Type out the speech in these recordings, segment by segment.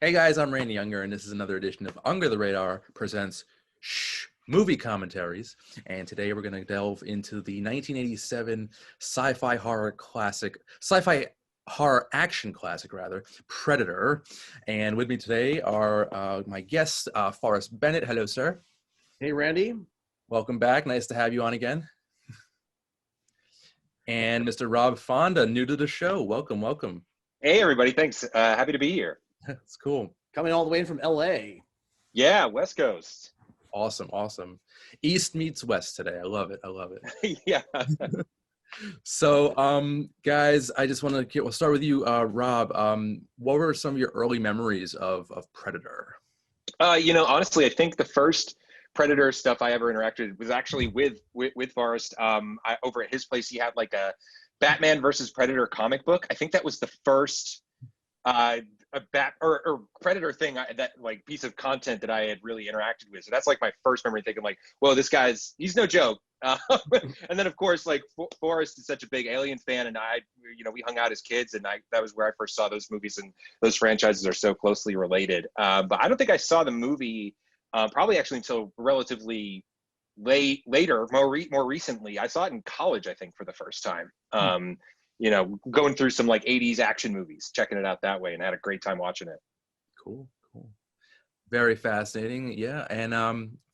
Hey guys, I'm Randy Unger, and this is another edition of Unger the Radar presents Movie Commentaries. And today we're going to delve into the 1987 sci-fi horror action classic, Predator. And with me today are my guests, Forrest Bennett. Hello, sir. Hey, Randy. Welcome back. Nice to have you on again. And Mr. Rob Fonda, new to the show. Welcome. Hey, everybody. Thanks. Happy to be here. That's cool. Coming all the way in from LA. Yeah, West Coast. Awesome. East meets West today. I love it. Yeah. So, guys, I just want to we'll start with you, Rob. What were some of your early memories of Predator? Honestly, I think the first Predator stuff I ever interacted was actually with Forrest. Over at his place, he had like a Batman versus Predator comic book. I think that was the first or Predator thing that like piece of content that I had really interacted with. So that's like my first memory thinking like, whoa, he's no joke. And then of course, like Forrest is such a big Alien fan, and we hung out as kids, and that was where I first saw those movies, and those franchises are so closely related. But I don't think I saw the movie probably actually until relatively later, more recently. I saw it in college, I think, for the first time. Going through some like 80s action movies, checking it out that way, and I had a great time watching it. Cool. Very fascinating. Yeah. And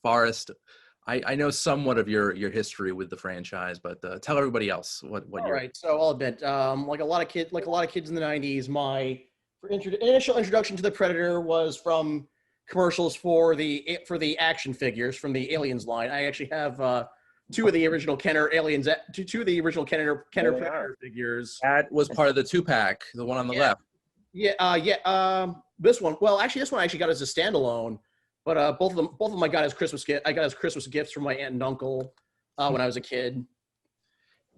Forrest, I know somewhat of your history with the franchise, but tell everybody else what all right. So I'll admit, like a lot of kids in the 90s, my initial introduction to the Predator was from commercials for the action figures from the Aliens line. I actually have two of the original Kenner Predator figures. That was part of the 2-pack, the one on the left. This one. Well, actually, this one I actually got as a standalone, but both of them I got as Christmas gift. I got as Christmas gifts from my aunt and uncle when I was a kid.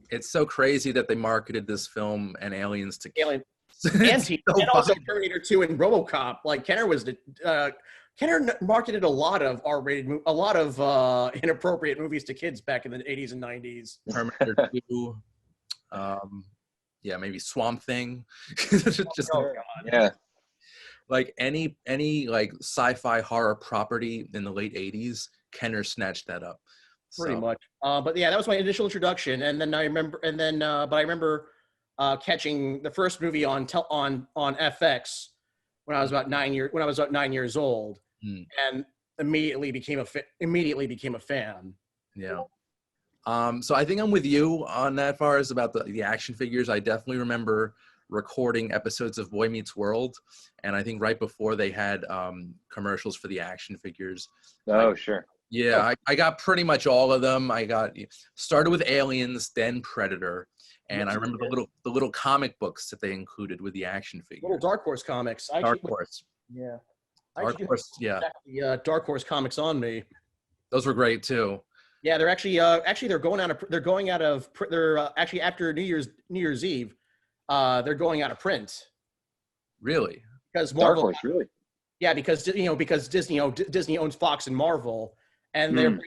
It's so crazy that they marketed this film and Aliens together. And also Terminator 2 and RoboCop. Like Kenner Kenner marketed a lot of R-rated, inappropriate movies to kids back in the 80s and 90s. Terminator 2, maybe Swamp Thing. Yeah. Like any like sci-fi horror property in the late 80s, Kenner snatched that up. Pretty much. But yeah, that was my initial introduction, and then I remember catching the first movie on FX when I was about 9 years old. And immediately became a fan. Yeah. So I think I'm with you on that far as about the action figures. I definitely remember recording episodes of Boy Meets World, and I think right before they had commercials for the action figures. Oh, sure. Yeah, I got pretty much all of them. I started with Aliens, then Predator, and I remember the little comic books that they included with the action figures. Little Dark Horse comics. Dark Horse. Yeah. The Dark Horse comics on me. Those were great too. Yeah, they're actually after New Year's Eve, they're going out of print. Really? Because Marvel, Dark Horse, really? Yeah, because Disney owns Fox and Marvel, and they're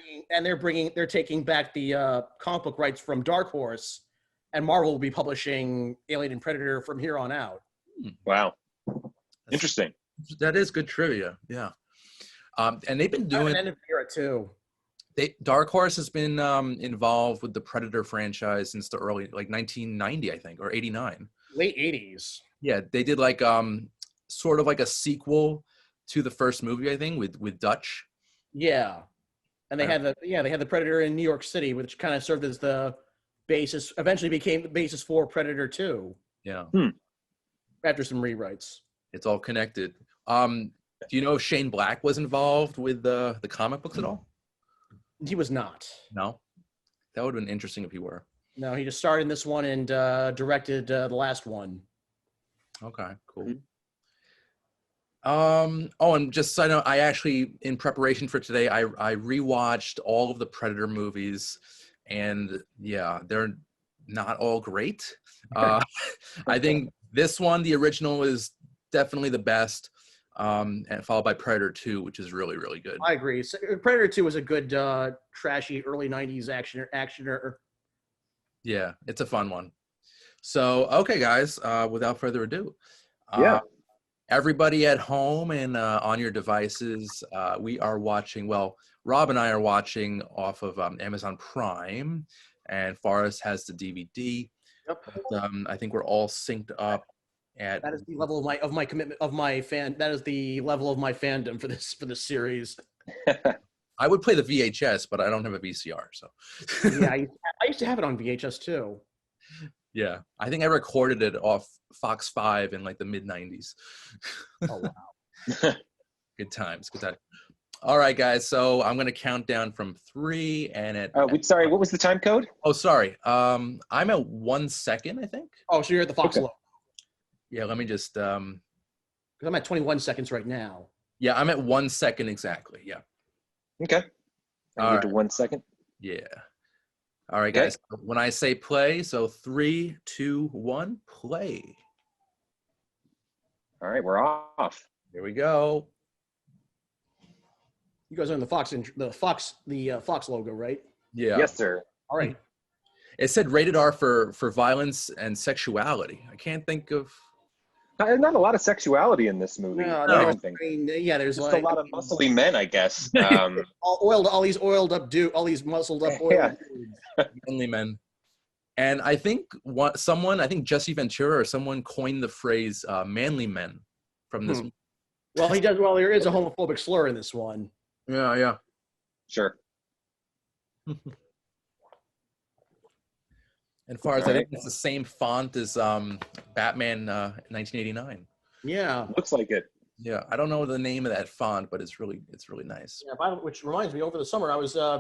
taking back the comic book rights from Dark Horse, and Marvel will be publishing Alien and Predator from here on out. Wow. Interesting. That is good trivia, yeah. And they've been doing end of the era too. Dark Horse has been involved with the Predator franchise since the early 1990, I think, or 89. Late 80s. Yeah, they did like sort of like a sequel to the first movie, I think, with Dutch. Yeah, and they had the Predator in New York City, which kind of served as the basis. Eventually, became the basis for Predator 2. Yeah. After some rewrites. It's all connected. Do you know if Shane Black was involved with the comic books at all? He was not. No? That would have been interesting if he were. No, he just starred in this one and directed the last one. Okay, cool. And just so I know, I actually, in preparation for today, I rewatched all of the Predator movies, and yeah, they're not all great. I think this one, the original, is definitely the best, and followed by Predator 2, which is really, really good. I agree. So, Predator 2 was a good, trashy early 90s actioner. Yeah, it's a fun one. So, okay, guys, without further ado. everybody at home and on your devices, we are watching, well, Rob and I are watching off of Amazon Prime, and Forrest has the DVD. Yep. But, I think we're all synced up at. That is the level of my commitment of my fan. That is the level of my fandom for this series. I would play the VHS, but I don't have a VCR, so. Yeah, I used to have it on VHS too. Yeah, I think I recorded it off Fox 5 in like the mid-90s. Oh, wow. Good times, good times. All right, guys, so I'm going to count down from 3 and at... sorry, what was the time code? Oh, sorry. I'm at 1 second, I think. Oh, so you're at the Fox logo. Yeah, let me just... Because I'm at 21 seconds right now. Yeah, I'm at 1 second exactly, yeah. Okay. I need to 1 second. Yeah. All right, guys. When I say play, so 3, 2, 1, play. All right, we're off. Here we go. You guys are on the Fox Fox logo, right? Yeah. Yes, sir. All right. It said rated R for violence and sexuality. I can't think of. There's not a lot of sexuality in this movie. No, I I don't think. mean, yeah, there's Just like a lot of muscly men, I guess. all these muscled up oiled Yeah. dudes. Manly men. And I think I think Jesse Ventura or someone coined the phrase "manly men" from this. Well, he does. Well, there is a homophobic slur in this one. Yeah, yeah. Sure. And far as I think it's the same font as Batman 1989. Yeah. Looks like it. Yeah, I don't know the name of that font, but it's really nice. Yeah. Which reminds me, over the summer I was I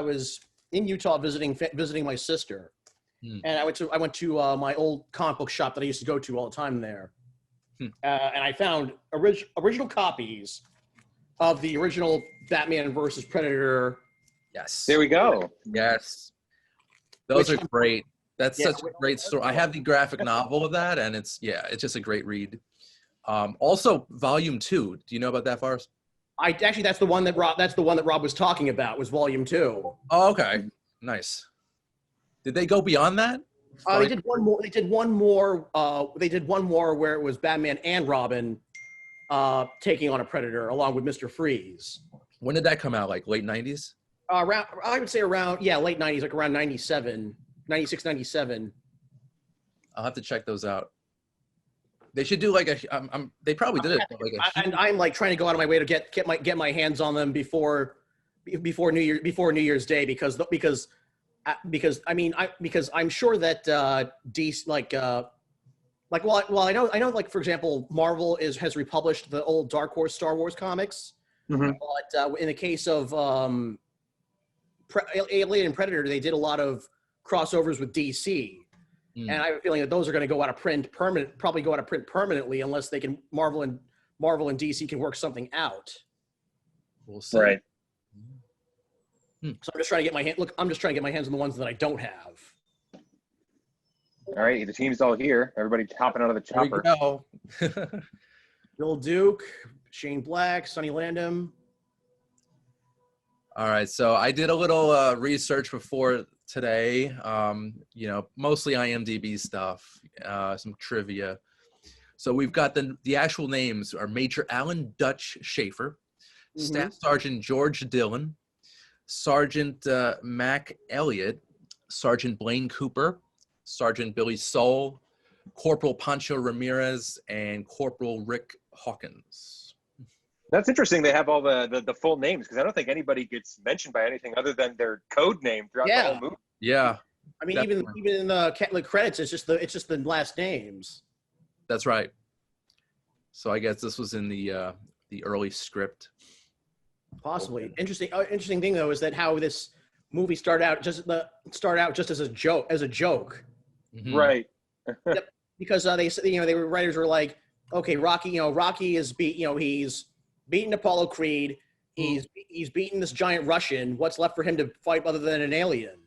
was in Utah visiting my sister, and I went to my old comic book shop that I used to go to all the time there, and I found original copies of the original Batman versus Predator. Yes. There we go. Yes. Those are great. That's such a great story. I have the graphic novel of that, and it's just a great read. Also, Volume 2. Do you know about that, Forrest? That's the one that Rob was talking about. Was Volume 2. Oh, okay. Nice. Did they go beyond that? They did one more. They did one more where it was Batman and Robin taking on a Predator along with Mr. Freeze. When did that come out? Like late 90s? I would say around late 90s, like around 97, 96, 97. I'll have to check those out. They should do like they probably did it. And I'm like trying to go out of my way to get my hands on them before New Year's Day because I'm sure that DC I know like for example Marvel has republished the old Dark Horse Star Wars comics, but in the case of Alien and Predator, they did a lot of crossovers with DC. And I have a feeling that those are going to go out of print permanently unless they can Marvel and DC can work something out. We'll see. Right. So I'm just trying to get my hands on the ones that I don't have. All right, the team's all here. Everybody hopping out of the chopper. There we go. Bill Duke, Shane Black, Sonny Landham. All right, so I did a little research before today, mostly IMDb stuff, some trivia. So we've got the actual names are Major Alan Dutch Schaefer, Staff Sergeant George Dillon, Sergeant Mac Elliott, Sergeant Blaine Cooper, Sergeant Billy Soule, Corporal Pancho Ramirez, and Corporal Rick Hawkins. That's interesting. They have all the full names because I don't think anybody gets mentioned by anything other than their code name throughout the whole movie. Yeah. I mean, even in the credits, it's just the last names. That's right. So I guess this was in the early script. Possibly. Interesting thing though is that how this movie started out just as a joke. Mm-hmm. Right. Because writers were like, okay, Rocky is he's beaten Apollo Creed. He's beaten this giant Russian. What's left for him to fight other than an alien?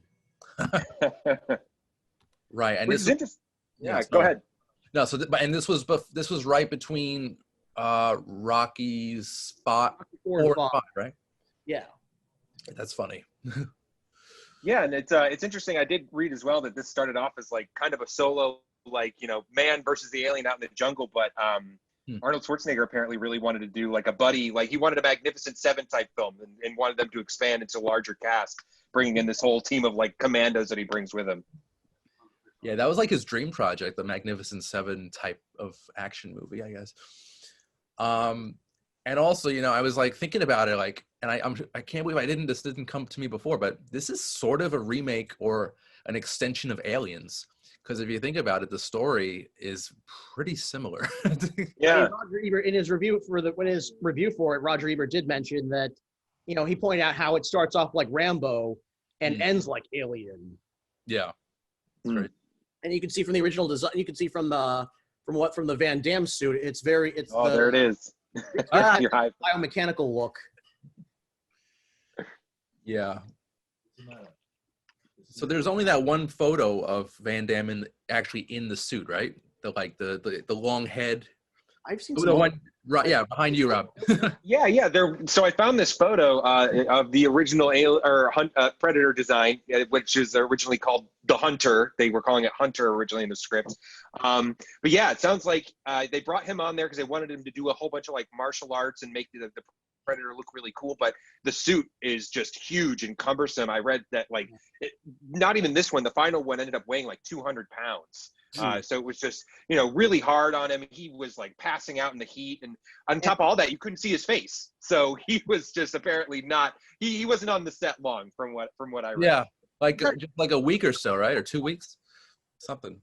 Right, and Which is interesting. Yeah, go ahead. No, this was right between Rocky's 4 and 5, right? Yeah, that's funny. Yeah, and it's interesting. I did read as well that this started off as like kind of a solo, man versus the alien out in the jungle, but Arnold Schwarzenegger apparently really wanted to do like a buddy, like he wanted a Magnificent Seven type film, and wanted them to expand into a larger cast, bringing in this whole team of like commandos that he brings with him. Yeah, that was like his dream project, the Magnificent Seven type of action movie, I guess. And also, you know, I was like thinking about it, like, and I can't believe this didn't come to me before, but this is sort of a remake or an extension of Aliens. Because if you think about it, the story is pretty similar. Yeah. I mean, Roger Ebert, in his review for it, Roger Ebert did mention that, you know, he pointed out how it starts off like Rambo and ends like Alien. Yeah. That's right. And you can see from the original design, you can see from the Van Damme suit, there it is. You're hyped. Biomechanical look. Yeah. So there's only that one photo of Van Damme actually in the suit, right? The long head. I've seen the one, right? Yeah, behind you, Rob. Yeah. So I found this photo of the original Predator design, which is originally called the Hunter. They were calling it Hunter originally in the script. But yeah, it sounds like they brought him on there because they wanted him to do a whole bunch of like martial arts and make the Predator look really cool, but the suit is just huge and cumbersome. I read that not even this one, the final one ended up weighing like 200 pounds. So it was just, you know, really hard on him. He was like passing out in the heat, and on top of all that, you couldn't see his face. So he was just apparently not. He wasn't on the set long, from what I read. Yeah, just like a week or so, right, or 2 weeks, something.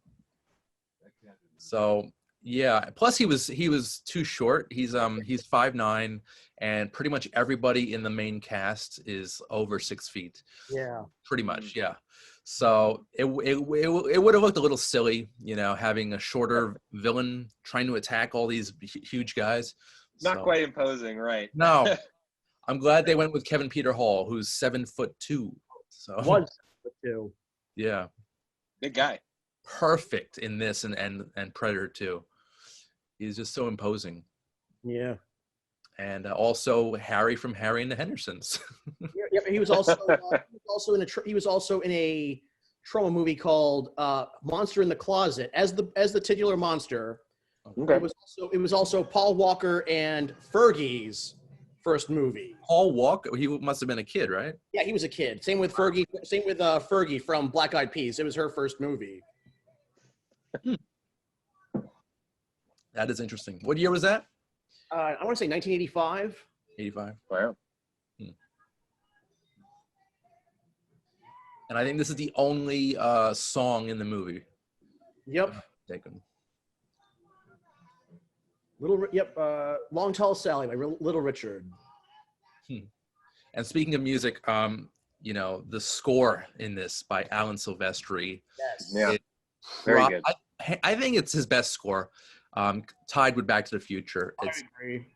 So yeah. Plus, he was too short. He's 5'9", and pretty much everybody in the main cast is over 6 feet. Yeah. Pretty much, yeah. So it would have looked a little silly, you know, having a shorter villain trying to attack all these huge guys. Not quite imposing, right? No, I'm glad they went with Kevin Peter Hall, who's 7'2". So 1'2". Yeah, big guy. Perfect in this and Predator 2. He's just so imposing. Yeah. And also Harry from Harry and the Hendersons. Yeah, he was also in a trauma movie called Monster in the Closet as the titular monster. Okay. It was also Paul Walker and Fergie's first movie. Paul Walker, he must have been a kid, right? Yeah, he was a kid. Same with Fergie. Same with Fergie from Black Eyed Peas. It was her first movie. That is interesting. What year was that? I want to say 1985. 85. Wow. And I think this is the only song in the movie. Yep. Taken. Long Tall Sally by Little Richard. And speaking of music, you know, the score in this by Alan Silvestri. Yes. Yeah. Very good. I think it's his best score. Tied with Back to the Future. I agree.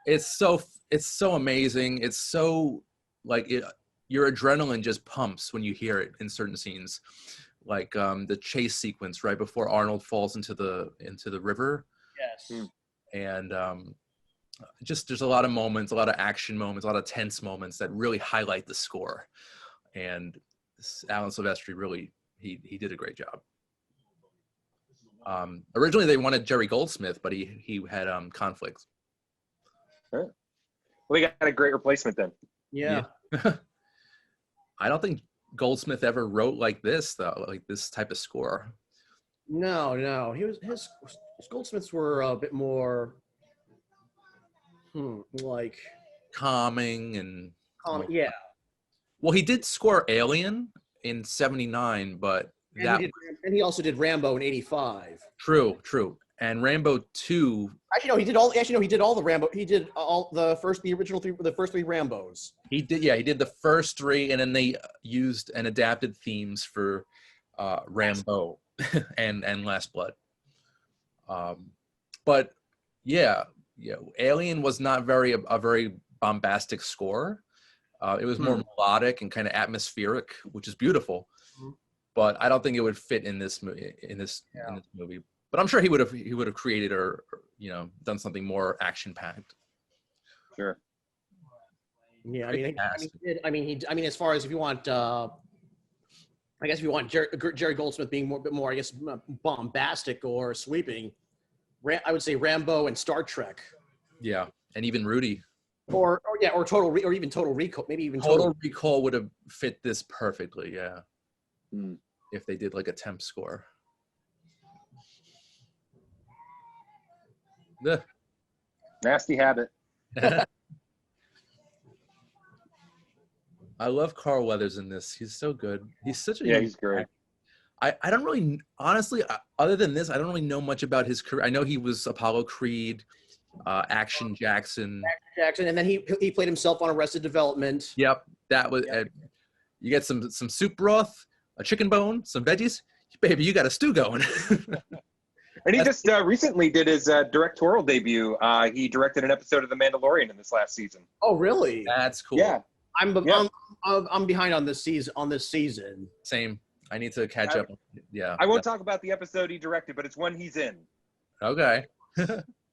It's so amazing. It's so your adrenaline just pumps when you hear it in certain scenes, like the chase sequence right before Arnold falls into the river. Yes. And just there's a lot of moments, a lot of action moments, a lot of tense moments that really highlight the score. And Alan Silvestri really he did a great job. Originally they wanted Jerry Goldsmith, but he had conflicts. Well, we got a great replacement then. Yeah. I don't think Goldsmith ever wrote like this though, like this type of score. No. His Goldsmiths were a bit more like calming and yeah. Well, he did score Alien in '79, but he also did Rambo in '85. True. And Rambo 2. Actually, no, he did all the Rambo. He did the first three Rambos. He did the first 3, and then they used and adapted themes for Rambo and Last Blood. But yeah, Alien was not a very bombastic score. It was more melodic and kind of atmospheric, which is beautiful. But I don't think it would fit in this movie. In this movie, but I'm sure he would have created or done something more action packed. Sure. Yeah, I mean, as far as if you want, I guess if you want Jerry Goldsmith being a bit more, I guess, bombastic or sweeping, I would say Rambo and Star Trek. Yeah, and even Rudy. Or even Total Recall. Maybe even Total Recall would have fit this perfectly. Yeah, Hmm. if they did like a temp score. Ugh. Nasty habit. I love Carl Weathers in this. He's so good. He's such a He's great. I don't really, honestly, other than this, I don't really know much about his career. I know he was Apollo Creed, Action Jackson. And then he played himself on Arrested Development. Yep, that was. You get some soup broth, a chicken bone, some veggies, baby. You got a stew going. And he just recently did his directorial debut. He directed an episode of The Mandalorian in this last season. Oh, really? That's cool. Yeah. I'm behind on this season. Same. I need to catch up. Yeah. I won't talk about the episode he directed, but it's one he's in. Okay.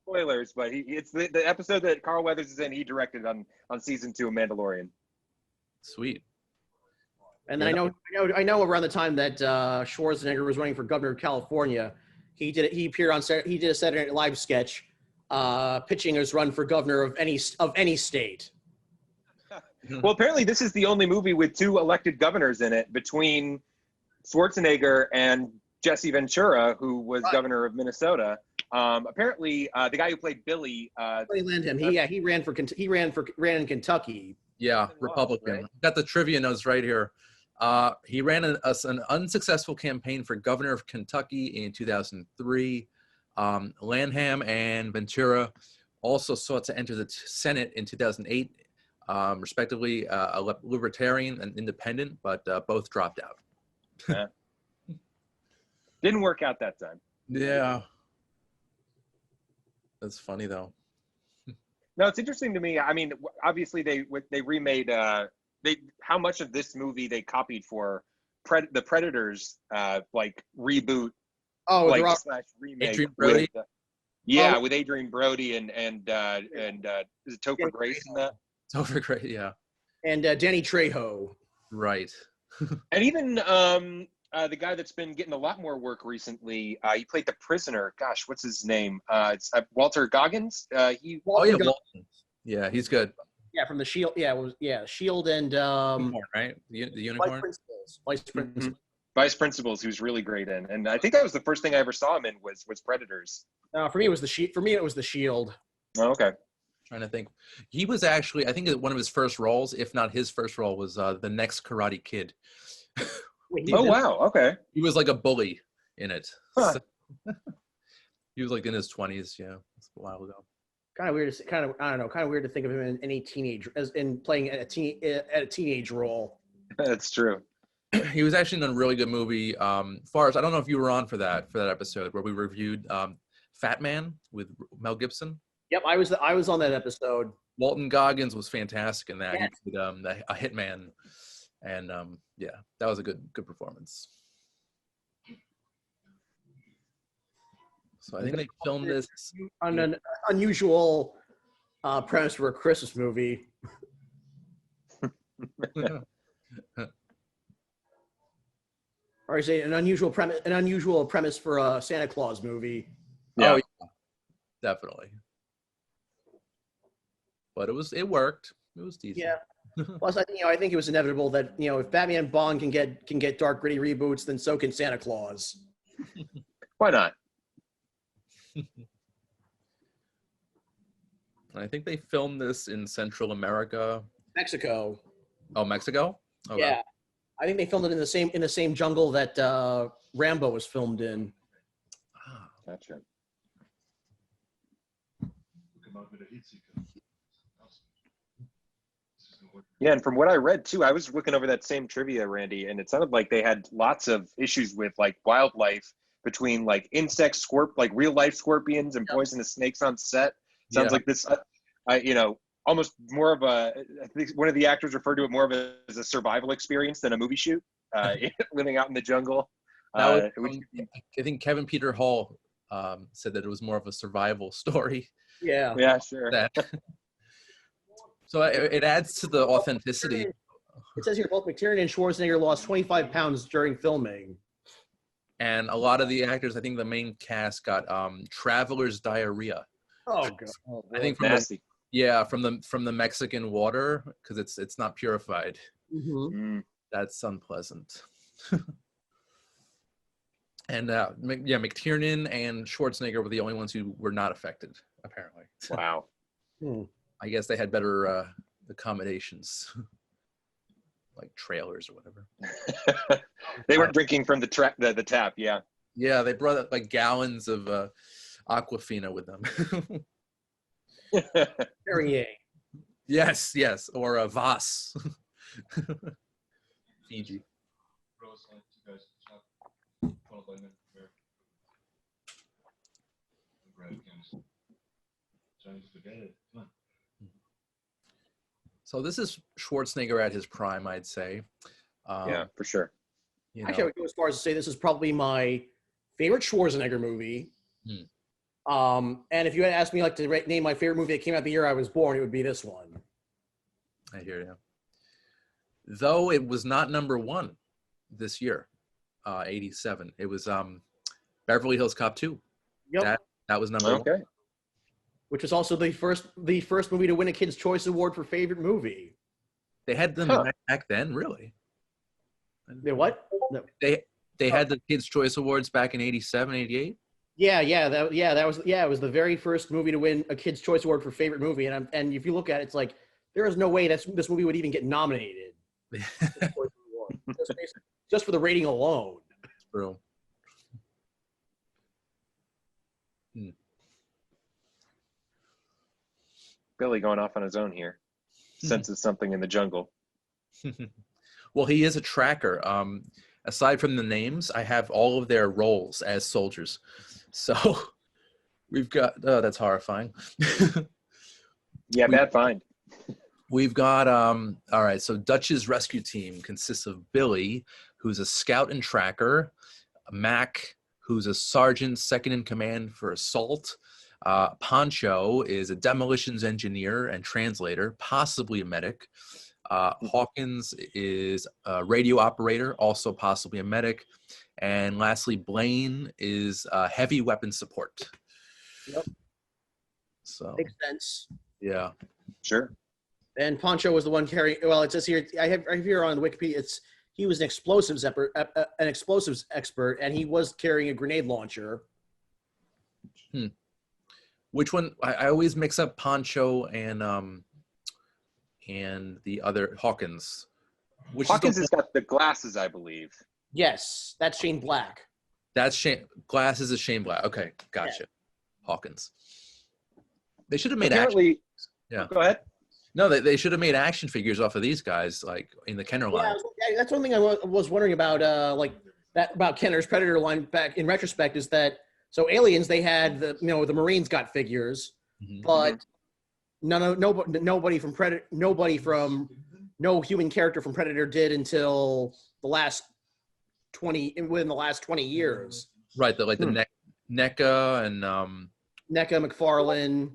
Spoilers, but it's the episode that Carl Weathers is in. He directed on season 2 of Mandalorian. Sweet. And then I know around the time that Schwarzenegger was running for governor of California, he did a Saturday Night Live sketch pitching his run for governor of any state. Well, apparently this is the only movie with 2 elected governors in it between Schwarzenegger and Jesse Ventura, who was governor of Minnesota. Apparently, the guy who played Billy, Landham, he ran in Kentucky. Yeah, Republican. Right? Got the trivia notes right here. He ran an unsuccessful campaign for governor of Kentucky in 2003. Landham and Ventura also sought to enter the Senate in 2008, respectively, a libertarian and independent, but both dropped out. Yeah. Didn't work out that time. Yeah. That's funny, though. No, it's interesting to me. I mean, obviously they remade how much of this movie they copied for the Predators like reboot. Oh, like / remake. Adrian Brody. With Adrian Brody and is it Topher Grace in that? Topher Grace, yeah. And Danny Trejo. Right. And even the guy that's been getting a lot more work recently, he played the prisoner. Gosh, what's his name? It's Walter Goggins. Walton. Yeah, he's good. Yeah, from the Shield. Yeah, Shield and Unicorn, right? The Unicorn. Vice Principals. Mm-hmm. Vice Principals, he was really great in, and I think that was the first thing I ever saw him in was Predators. For me, it was the Shield. Oh, okay. Trying to think. He was actually, I think one of his first roles, if not his first role, was the next Karate Kid. Wow. Okay. He was like a bully in it. Huh. So, he was like in his 20s. Yeah, that's a while ago. Kind of weird to think of him in playing at a teenage role. That's true. He was actually in a really good movie. Forrest, I don't know if you were on for that episode where we reviewed Fat Man with Mel Gibson. Yep, I was on that episode. Walton Goggins was fantastic in that. Yeah. He played a hitman, and yeah, that was a good performance. So I think they filmed this on an unusual premise for a Christmas movie. Or is it an unusual premise for a Santa Claus movie? Yeah. Oh, yeah, definitely. But it worked. It was decent. Yeah. Plus, I think it was inevitable that if Batman and Bond can get dark, gritty reboots, then so can Santa Claus. Why not? I think they filmed this in Central America. Mexico. Oh, Mexico? Oh, Yeah. wow. I think they filmed it in the same jungle that Rambo was filmed in. Gotcha. Yeah, and from what I read too, I was looking over that same trivia, Randy, and it sounded like they had lots of issues with like wildlife between like insects, like real life scorpions and poisonous snakes on set. Sounds like this, almost more of a. I think one of the actors referred to it more as a survival experience than a movie shoot, living out in the jungle. I think Kevin Peter Hall said that it was more of a survival story. Yeah. Yeah, sure. So it adds to the authenticity. It says here both McTiernan and Schwarzenegger lost 25 pounds during filming. And a lot of the actors, I think the main cast got traveler's diarrhea. Oh god. Oh, I think from the, Nasty. yeah, from the Mexican water, because it's not purified. Mm-hmm. That's unpleasant. And yeah, McTiernan and Schwarzenegger were the only ones who were not affected, apparently. Wow. I guess they had better accommodations, like trailers or whatever. They were drinking from the tap. Yeah. Yeah, they brought like gallons of Aquafina with them. Perrier. Yes, or a Voss. Fiji. So this is Schwarzenegger at his prime, I'd say. Yeah, for sure. You know, Actually, I would go as far as to say this is probably my favorite Schwarzenegger movie. And if you had asked me like to name my favorite movie that came out the year I was born, it would be this one. I hear you. Though it was not number one this year, 87. It was Beverly Hills Cop 2. Yep. That was number one. Okay. Which was also the first movie to win a Kids' Choice Award for favorite movie. They had them back then, really. They what? No. They had the Kids' Choice Awards back in 87, 88? It was the very first movie to win a Kids' Choice Award for favorite movie. And if you look at it, it's like there is no way this movie would even get nominated. just for the rating alone. True. Billy going off on his own here. Senses something in the jungle. Well, he is a tracker. Aside from the names, I have all of their roles as soldiers. So we've got, oh, that's horrifying. Yeah, bad find. We've got, all right, so Dutch's rescue team consists of Billy, who's a scout and tracker, Mac, who's a sergeant second in command for assault, Pancho is a demolitions engineer and translator, possibly a medic. Hawkins is a radio operator, also possibly a medic. And lastly, Blaine is heavy weapon support. Yep. So makes sense. Yeah. Sure. And Pancho was the one carrying. Well, it says here. I have here on Wikipedia. He was an explosives expert, and he was carrying a grenade launcher. Which one? I always mix up Pancho and the other Hawkins. Hawkins has got the glasses, I believe. Yes, that's Shane Black. That's Shane. Glasses is Shane Black. Okay, gotcha. Yeah. Hawkins. They should have made action. Yeah. Go ahead. No, they should have made action figures off of these guys, like in the Kenner line. Yeah, that's one thing I was wondering about, about Kenner's Predator line. Back in retrospect, is that so Aliens? They had the Marines got figures, but nobody from Predator, no human character from Predator did until within the last 20 years. Right, the NECA and NECA, McFarlane.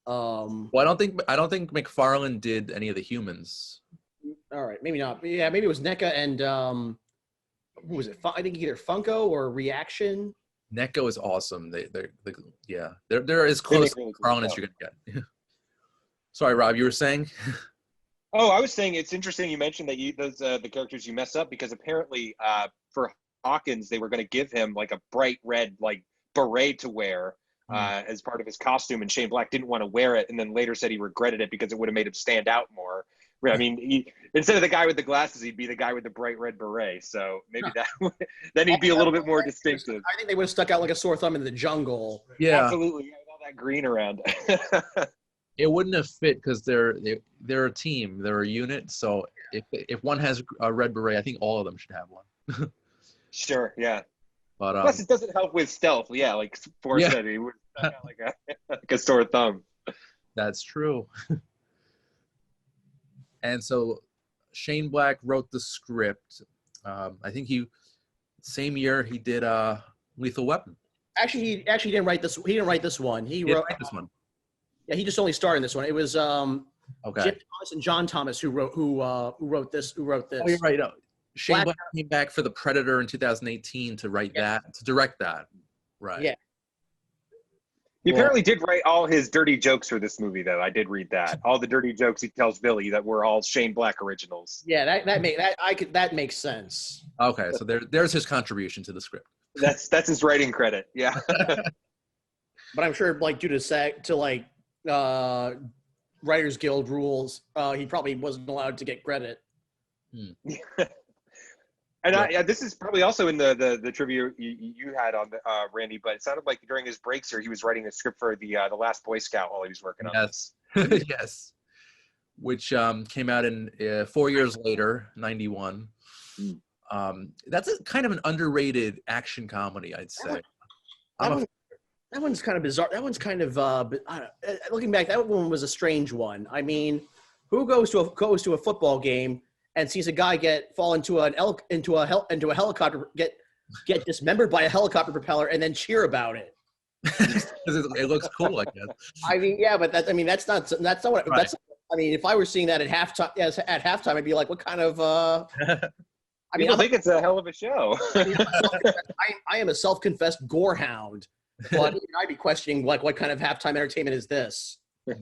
Well, I don't think McFarlane did any of the humans. All right, maybe not. Yeah, maybe it was NECA and who was it? I think either Funko or Reaction. NECA is awesome. They're as close to McFarlane as you're gonna get. Sorry, Rob, you were saying? Oh, I was saying it's interesting you mentioned that the characters you mess up, because apparently for Hawkins they were going to give him like a bright red like beret to wear as part of his costume, and Shane Black didn't want to wear it, and then later said he regretted it because it would have made him stand out more. I mean, instead of the guy with the glasses, he'd be the guy with the bright red beret. So maybe then he'd be a little bit more distinctive. I think they would have stuck out like a sore thumb in the jungle. Yeah, absolutely. Yeah, with all that green around. It wouldn't have fit because they're a team, they're a unit. So if one has a red beret, I think all of them should have one. Sure, yeah. But plus, it doesn't help with stealth. Yeah, like Forrest said, he would stuck out like a sore thumb. That's true. And so Shane Black wrote the script. I think same year he did Lethal Weapon. Actually, he didn't write this. He didn't write this one. He wrote this one. Yeah, he just only starred in this one. It was okay. Jim Thomas and John Thomas who wrote this. Oh, you're right. Shane Black came back for The Predator in 2018 to direct that. Right. Yeah. He apparently did write all his dirty jokes for this movie, though. I did read that. All the dirty jokes he tells Billy that were all Shane Black originals. Yeah, that makes sense. Okay, so there's his contribution to the script. That's his writing credit. Yeah. But I'm sure, like, due to Writers Guild rules, he probably wasn't allowed to get credit. And this is probably also in the trivia you had on Randy, but it sounded like during his breaks here, he was writing a script for the Last Boy Scout while he was working on this. Yes. Which came out in 4 years later, 91. That's kind of an underrated action comedy, I'd say. That one's kind of bizarre. That one's kind of looking back. That one was a strange one. I mean, who goes to a football game and sees a guy fall into a helicopter, get dismembered by a helicopter propeller, and then cheer about it? It looks cool, I guess. I mean, yeah, but that's not what. Right. I mean, if I were seeing that at halftime, I'd be like, what kind of? I mean, I think it's a hell of a show. I am a self-confessed gore hound, but I'd be questioning like, what kind of halftime entertainment is this? Yeah.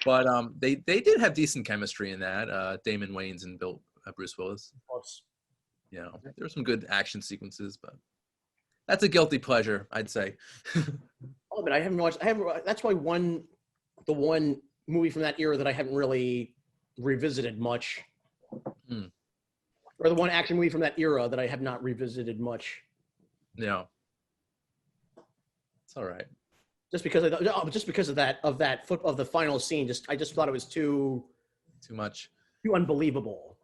But they did have decent chemistry in that. Damon Wayans and Bruce Willis. Of course. You know, there were some good action sequences, but that's a guilty pleasure, I'd say. Oh, but I haven't watched. That's why the one movie from that era that I haven't really revisited much, or the one action movie from that era that I have not revisited much. Yeah, it's all right. Just because of the final scene, I just thought it was too much, too unbelievable.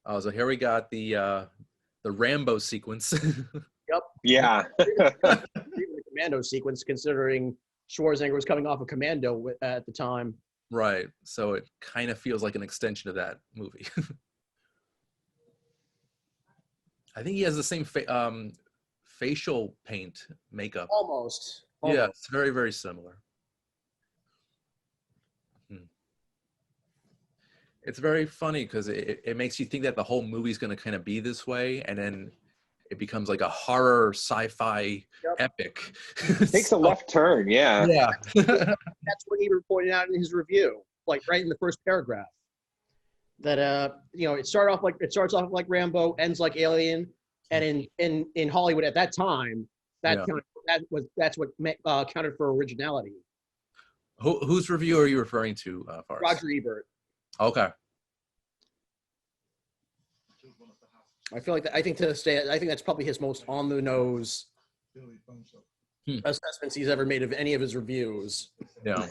Oh, so here we got the Rambo sequence. Yep. Yeah. The Commando sequence, considering Schwarzenegger was coming off a Commando at the time. Right. So it kind of feels like an extension of that movie. I think he has the same facial paint makeup. Almost. Yeah, it's very, very similar. It's very funny because it makes you think that the whole movie's going to kind of be this way, and then it becomes like a horror sci-fi epic. Takes a left turn, yeah. Yeah. That's what he pointed out in his review, like right in the first paragraph. That it starts off like Rambo, ends like Alien, and in Hollywood at that time, that's what counted for originality. Whose review are you referring to, Forrest? Roger Ebert. Okay. I feel like that. I think to this day, I think that's probably his most on the nose assessments he's ever made of any of his reviews. Yeah.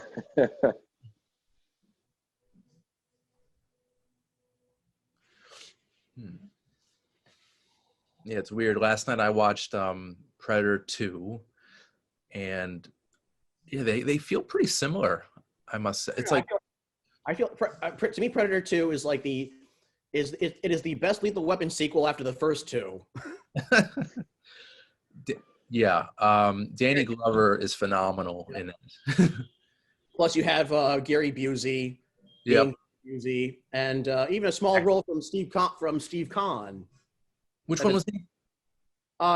Yeah, it's weird. Last night I watched Predator 2, and yeah, they feel pretty similar, I must say. It's I feel to me, Predator 2 is like it is the best Lethal Weapon sequel after the first two. Yeah, Danny Glover is phenomenal in it. Plus, you have Gary Busey, Busey, and even a small role from Steve Kahn. Which one was he?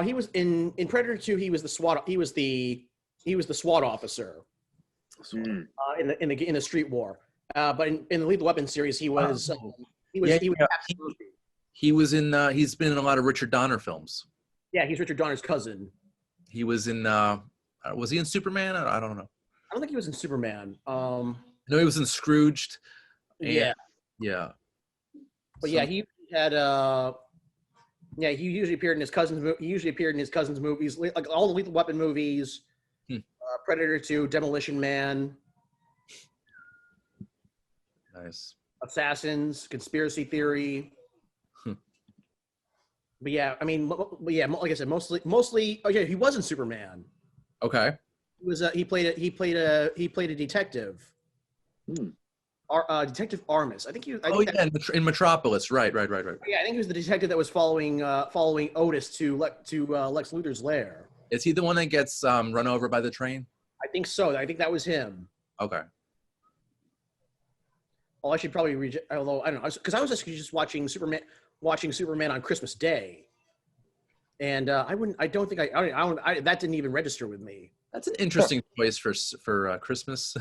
He was in Predator 2. He was the SWAT. He was the SWAT officer in the street war. But in the Lethal Weapon series, he was he's been in a lot of Richard Donner films. Yeah, he's Richard Donner's cousin. He was in was he in Superman? I don't know. I don't think he was in Superman. No, he was in Scrooged. Yeah. But he had he usually appeared in his cousin's. He usually appeared in his cousin's movies, like all the Lethal Weapon movies. Predator 2, Demolition Man. Nice. Assassins, Conspiracy Theory. But yeah, I mean, like I said, mostly. Oh yeah, he was in Superman. Okay. He was. He played a detective. Detective Armis. I think he. In Metropolis, right. Yeah, I think he was the detective that was following Otis to Lex Luthor's lair. Is he the one that gets run over by the train? I think so. I think that was him. Okay. I should probably although I don't know, because I was actually just watching Superman on Christmas Day, and that didn't even register with me. That's an interesting choice for Christmas.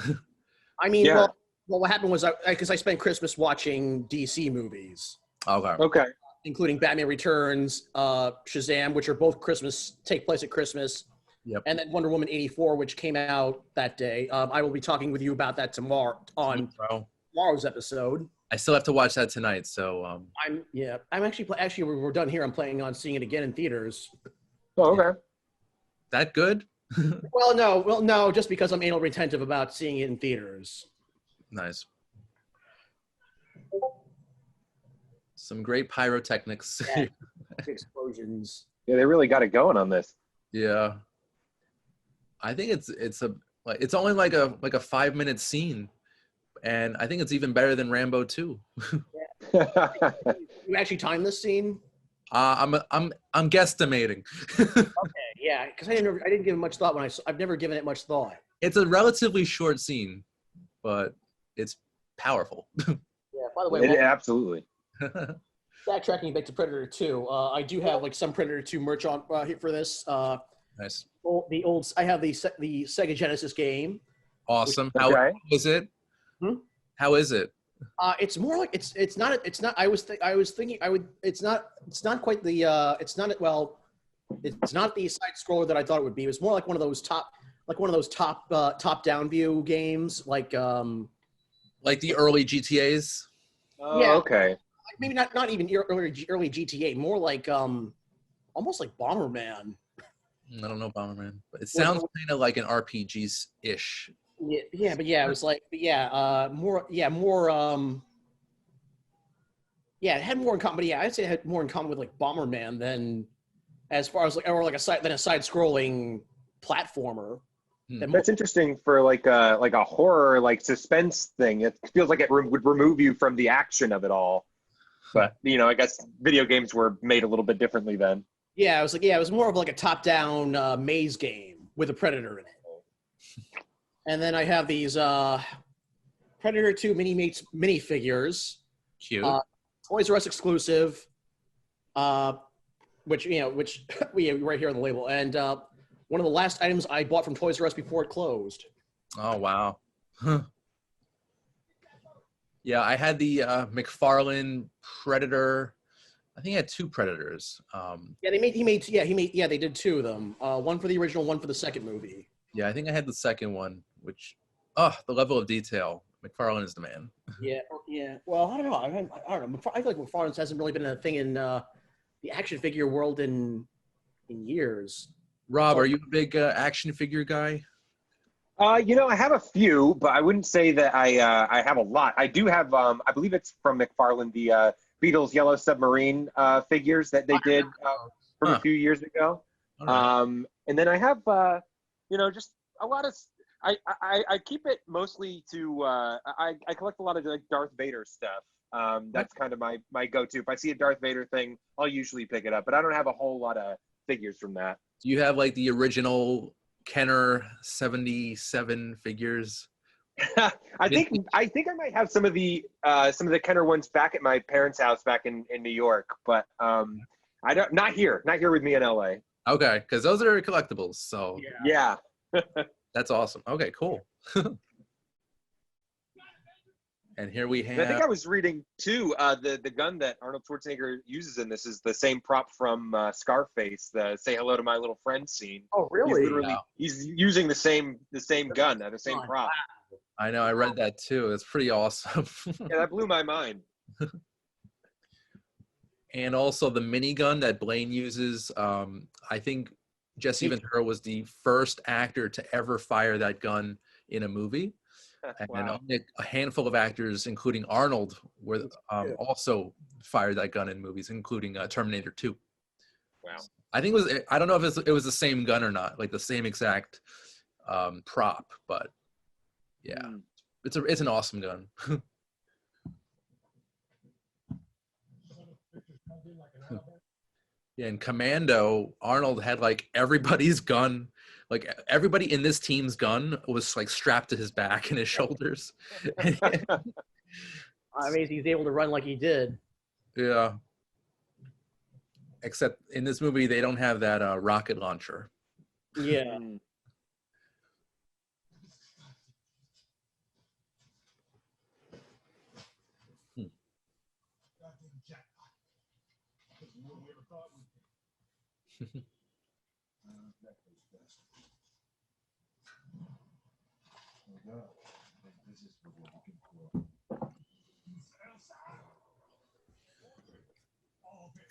I mean, Yeah. well, what happened was because I spent Christmas watching DC movies, Okay. including Batman Returns, Shazam, which are both take place at Christmas. Yep. And then Wonder Woman 84, which came out that day. I will be talking with you about that tomorrow on tomorrow's episode. I still have to watch that tonight, so I'm actually we're done here. I'm planning on seeing it again in theaters. Oh, okay. that good? Well, no, just because I'm anal retentive about seeing it in theaters. Nice. Some great pyrotechnics. Yeah. Explosions. Yeah, they really got it going on this. Yeah. I think it's only like a 5-minute scene, and I think it's even better than Rambo 2. You actually timed this scene? I'm guesstimating. Okay, yeah, because I didn't give it much thought I've never given it much thought. It's a relatively short scene, but it's powerful. Yeah. By the way, Absolutely. backtracking back to Predator 2, I do have like some Predator 2 merch on here for this. Nice. I have the Sega Genesis game. Awesome. Okay. How is it? How is it? It's more like it's not. I was thinking it's not quite the it's not the side scroller that I thought it would be. It was more like one of those top down view games, like the early GTAs. Oh, Yeah. okay. Maybe not even early GTA, more like almost like Bomberman. I don't know Bomberman, but it sounds kind of like an RPG-ish. Yeah, but yeah, it was like, it had more in common. But yeah, I'd say it had more in common with like Bomberman than as far as a side-scrolling platformer. That's interesting for like a horror suspense thing. It feels like it would remove you from the action of it all. But I guess video games were made a little bit differently then. Yeah, it was more of like a top-down maze game with a Predator in it. And then I have these Predator 2 minifigures. Cute. Toys R Us exclusive, which we right here on the label. And one of the last items I bought from Toys R Us before it closed. Oh, wow. Huh. Yeah, I had the McFarlane Predator. I think he had 2 Predators. They did 2 of them. One for the original, one for the second movie. Yeah, I think I had the second one, which, the level of detail. McFarlane is the man. Yeah. Well, I don't know. I don't know. I feel like McFarlane hasn't really been a thing in the action figure world in years. Rob, are you a big action figure guy? I have a few, but I wouldn't say that I have a lot. I do have, I believe it's from McFarlane, the Beatles Yellow Submarine figures that they did from a few years ago. Right. And then I have, just a lot of. I keep it mostly to. I collect a lot of like Darth Vader stuff. That's kind of my go-to. If I see a Darth Vader thing, I'll usually pick it up. But I don't have a whole lot of figures from that. Do you have like the original Kenner 77 figures? I think I might have some of the Kenner ones back at my parents' house back in New York, but I don't not here with me in LA. Okay, because those are collectibles. So yeah. That's awesome. Okay, cool. And here we have. I think I was reading too. The gun that Arnold Schwarzenegger uses in this is the same prop from Scarface, the "Say Hello to My Little Friend" scene. Oh, really? He's using the same gun, the same prop. Wow. I know. I read that too. It's pretty awesome. Yeah, that blew my mind. And also the minigun that Blaine uses. I think Jesse Ventura was the first actor to ever fire that gun in a movie. And Wow. only a handful of actors, including Arnold, were also fired that gun in movies, including Terminator 2. Wow. I think I don't know if it was the same gun or not, like the same exact prop, but yeah, it's an awesome gun. Yeah, in Commando, Arnold had like everybody's gun. Like everybody in this team's gun was like strapped to his back and his shoulders. Amazing he's able to run like he did. Yeah. Except in this movie, they don't have that rocket launcher. Yeah.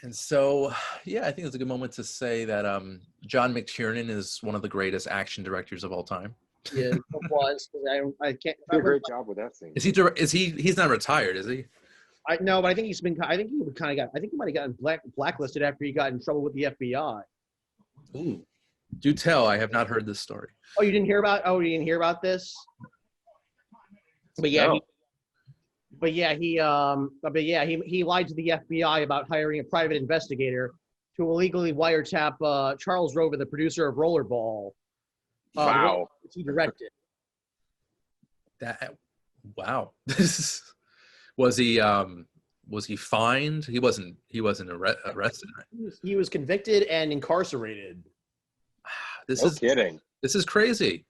And so, yeah, I think it's a good moment to say that John McTiernan is one of the greatest action directors of all time. Yeah, it was. I can't. Did a great job with that scene. He's not retired, is he? I know, but I think he's been. I think he would kind of got. I think he might have gotten blacklisted after he got in trouble with the FBI. Ooh, do tell. I have not heard this story. Oh, you didn't hear about? Oh, you didn't hear about this? But yeah, No. he lied to the FBI about hiring a private investigator to illegally wiretap Charles Rover, the producer of Rollerball. Wow. Which he directed. Wow. Was he fined? He wasn't arrested, right? He was convicted and incarcerated. This Kidding. This is crazy.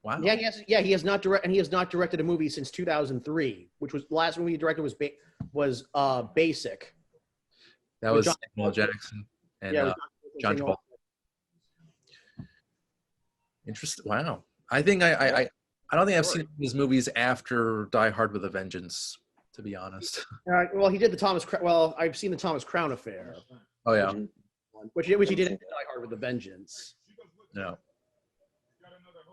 Wow. Yeah, he has not directed a movie since 2003, which was the last movie he directed was Basic. That was Samuel Jackson and John Travolta. Interesting. Wow. I think I don't think I've seen his movies after Die Hard with a Vengeance, to be honest. Well, he did the Thomas. Well, I've seen the Thomas Crown Affair. Oh yeah. Which he did in Die Hard with a Vengeance. No.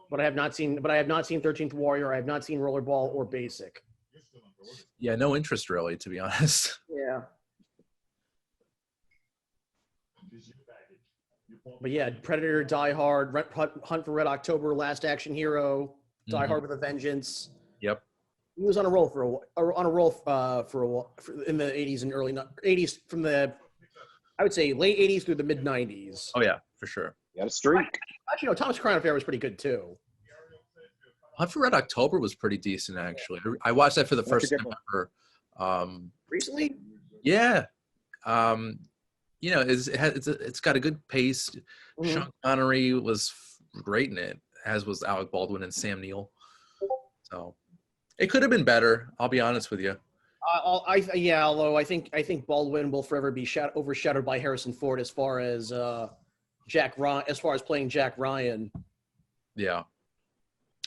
But I have not seen 13th Warrior. I have not seen Rollerball or Basic. Yeah, no interest really, to be honest. Yeah. But yeah, Predator, Die Hard, Hunt for Red October, Last Action Hero, Die Hard with a Vengeance. Yep. He was on a roll for a while in the 80s and early 80s from the, I would say, late 80s through the mid 90s. Oh yeah, for sure. Got a streak. Actually, no, Thomas Crown Affair was pretty good too. Hunt for Red October was pretty decent, actually. I watched that for the first time ever. Recently? Yeah. It's got a good pace. Mm-hmm. Sean Connery was great in it, as was Alec Baldwin and Sam Neill. So it could have been better. I'll be honest with you. Although I think Baldwin will forever be overshadowed by Harrison Ford as far as playing Jack Ryan. Yeah.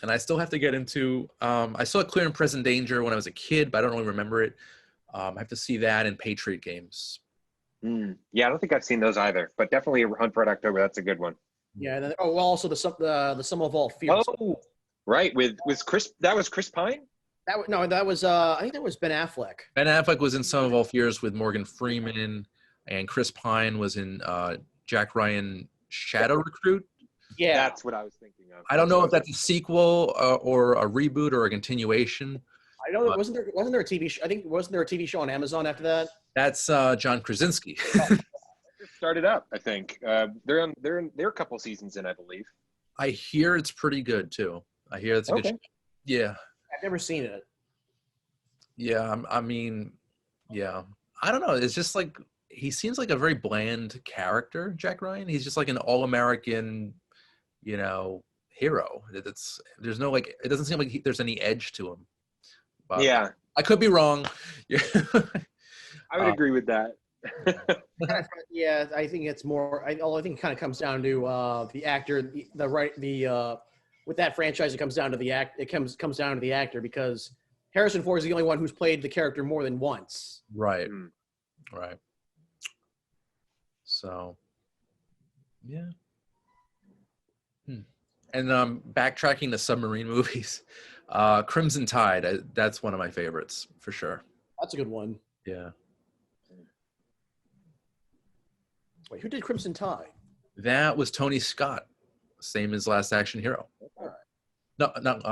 And I still have to get into. I saw Clear and Present Danger when I was a kid, but I don't really remember it. I have to see that in Patriot Games. Yeah, I don't think I've seen those either, but definitely Hunt for Red October. That's a good one. Yeah, and then, also the Sum of All Fears. Oh, right, with Chris. That was Chris Pine. That was I think that was Ben Affleck. Ben Affleck was in Sum of All Fears with Morgan Freeman, and Chris Pine was in Jack Ryan Shadow Recruit. Yeah, that's what I was thinking of. I don't know if that's a sequel or a reboot or a continuation. I know wasn't there a TV show? I think wasn't there a TV show on Amazon after that? That's John Krasinski. Started up, I think. They're a couple seasons in, I believe. I hear it's pretty good too. I hear it's a good show. Yeah. I've never seen it. Yeah, I mean, yeah. I don't know. It's just like he seems like a very bland character, Jack Ryan. He's just like an all-American, hero. There's no like. It doesn't seem like there's any edge to him. But yeah, I could be wrong. I would agree with that. Yeah, I think it's more. I think it kind of comes down to the actor, with that franchise, it comes down to the act. It comes down to the actor because Harrison Ford is the only one who's played the character more than once. Right. Right. So, yeah. And backtracking the submarine movies, Crimson Tide. That's one of my favorites for sure. That's a good one. Yeah. Wait, who did Crimson Tide? That was Tony Scott, same as Last Action Hero. All right. No, not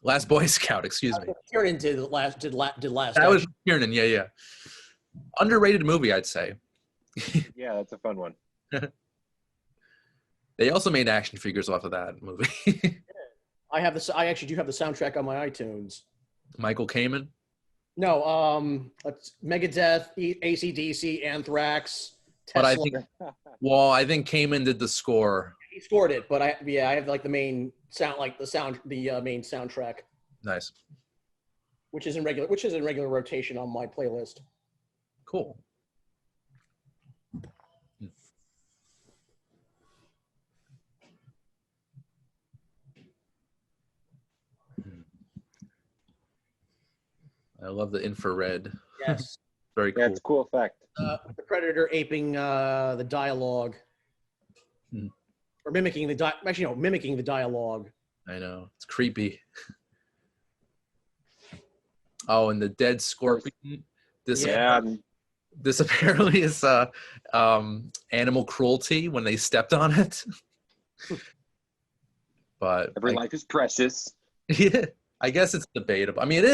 Last Boy Scout. Excuse me. McTiernan did last. That was McTiernan. Yeah. Underrated movie, I'd say. Yeah, that's a fun one. They also made action figures off of that movie. I actually do have the soundtrack on my iTunes. Michael Kamen. No, let's Megadeth, AC/DC, Anthrax, But Tesla. I think Kamen did the score. He scored it, but I have like the main sound, like the main soundtrack, Nice. which is in regular rotation on my playlist. Cool. I love the infrared. Yes. Very cool. Yeah, it's a cool effect. The Predator aping the dialogue, or mimicking mimicking the dialogue. I know. It's creepy. Oh, and the dead scorpion. This apparently is animal cruelty when they stepped on it. But every life is precious. Yeah, I guess it's debatable. I mean,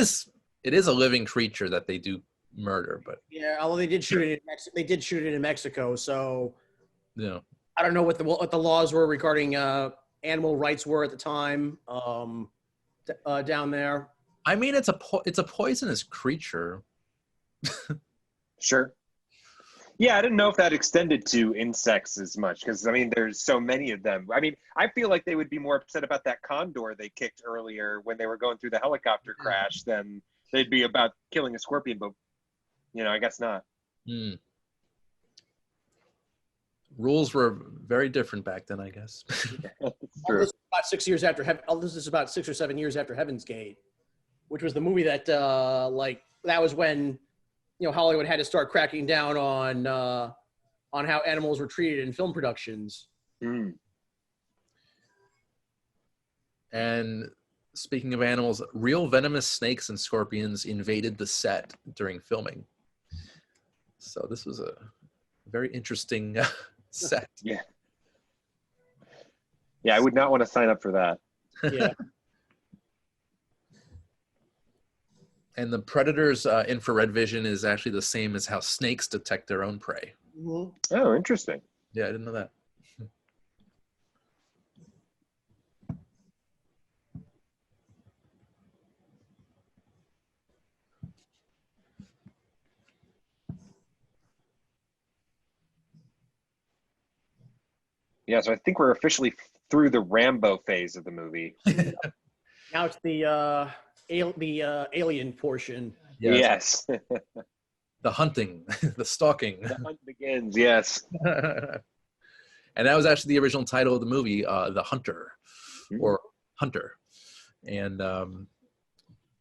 it is a living creature that they do murder, but yeah, although they did shoot it in Mexico, so yeah. I don't know what the laws were regarding animal rights were at the time down there. I mean, it's a poisonous creature. Sure. Yeah, I didn't know if that extended to insects as much because, I mean, there's so many of them. I mean, I feel like they would be more upset about that condor they kicked earlier when they were going through the helicopter crash than they'd be about killing a scorpion, but, I guess not. Rules were very different back then, I guess. It's true. This is about 6 or 7 years after Heaven's Gate, which was the movie that that was when Hollywood had to start cracking down on how animals were treated in film productions. And speaking of animals, real venomous snakes and scorpions invaded the set during filming. So this was a very interesting set. Yeah. Yeah, I would not want to sign up for that. Yeah. And the predator's infrared vision is actually the same as how snakes detect their own prey. Mm-hmm. Oh, interesting. Yeah, I didn't know that. Yeah, so I think we're officially through the Rambo phase of the movie. Now it's the alien portion. Yes. The hunting, the stalking. The hunt begins, yes. And that was actually the original title of the movie, The Hunter, or Hunter. And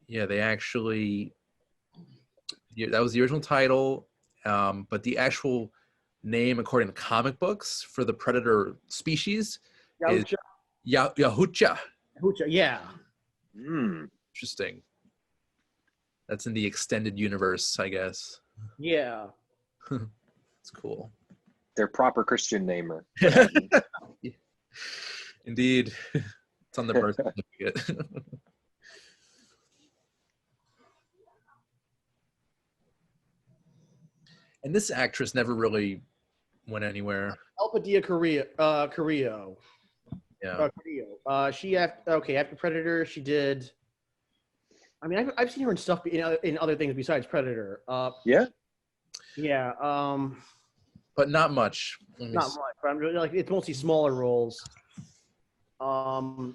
they actually, that was the original title, but the actual name, according to comic books, for the predator species is Yahucha. Yahucha, yeah. Interesting. That's in the extended universe, I guess. Yeah. It's cool. Their proper Christian namer. Indeed. It's on the birth certificate. And this actress never really went anywhere. Elpidia Carrillo. Yeah. Carrillo. After Predator, she did. I mean, I've seen her in stuff in other things besides Predator. Yeah. Yeah. But not much. Not much. But I'm really it's mostly smaller roles. Yeah.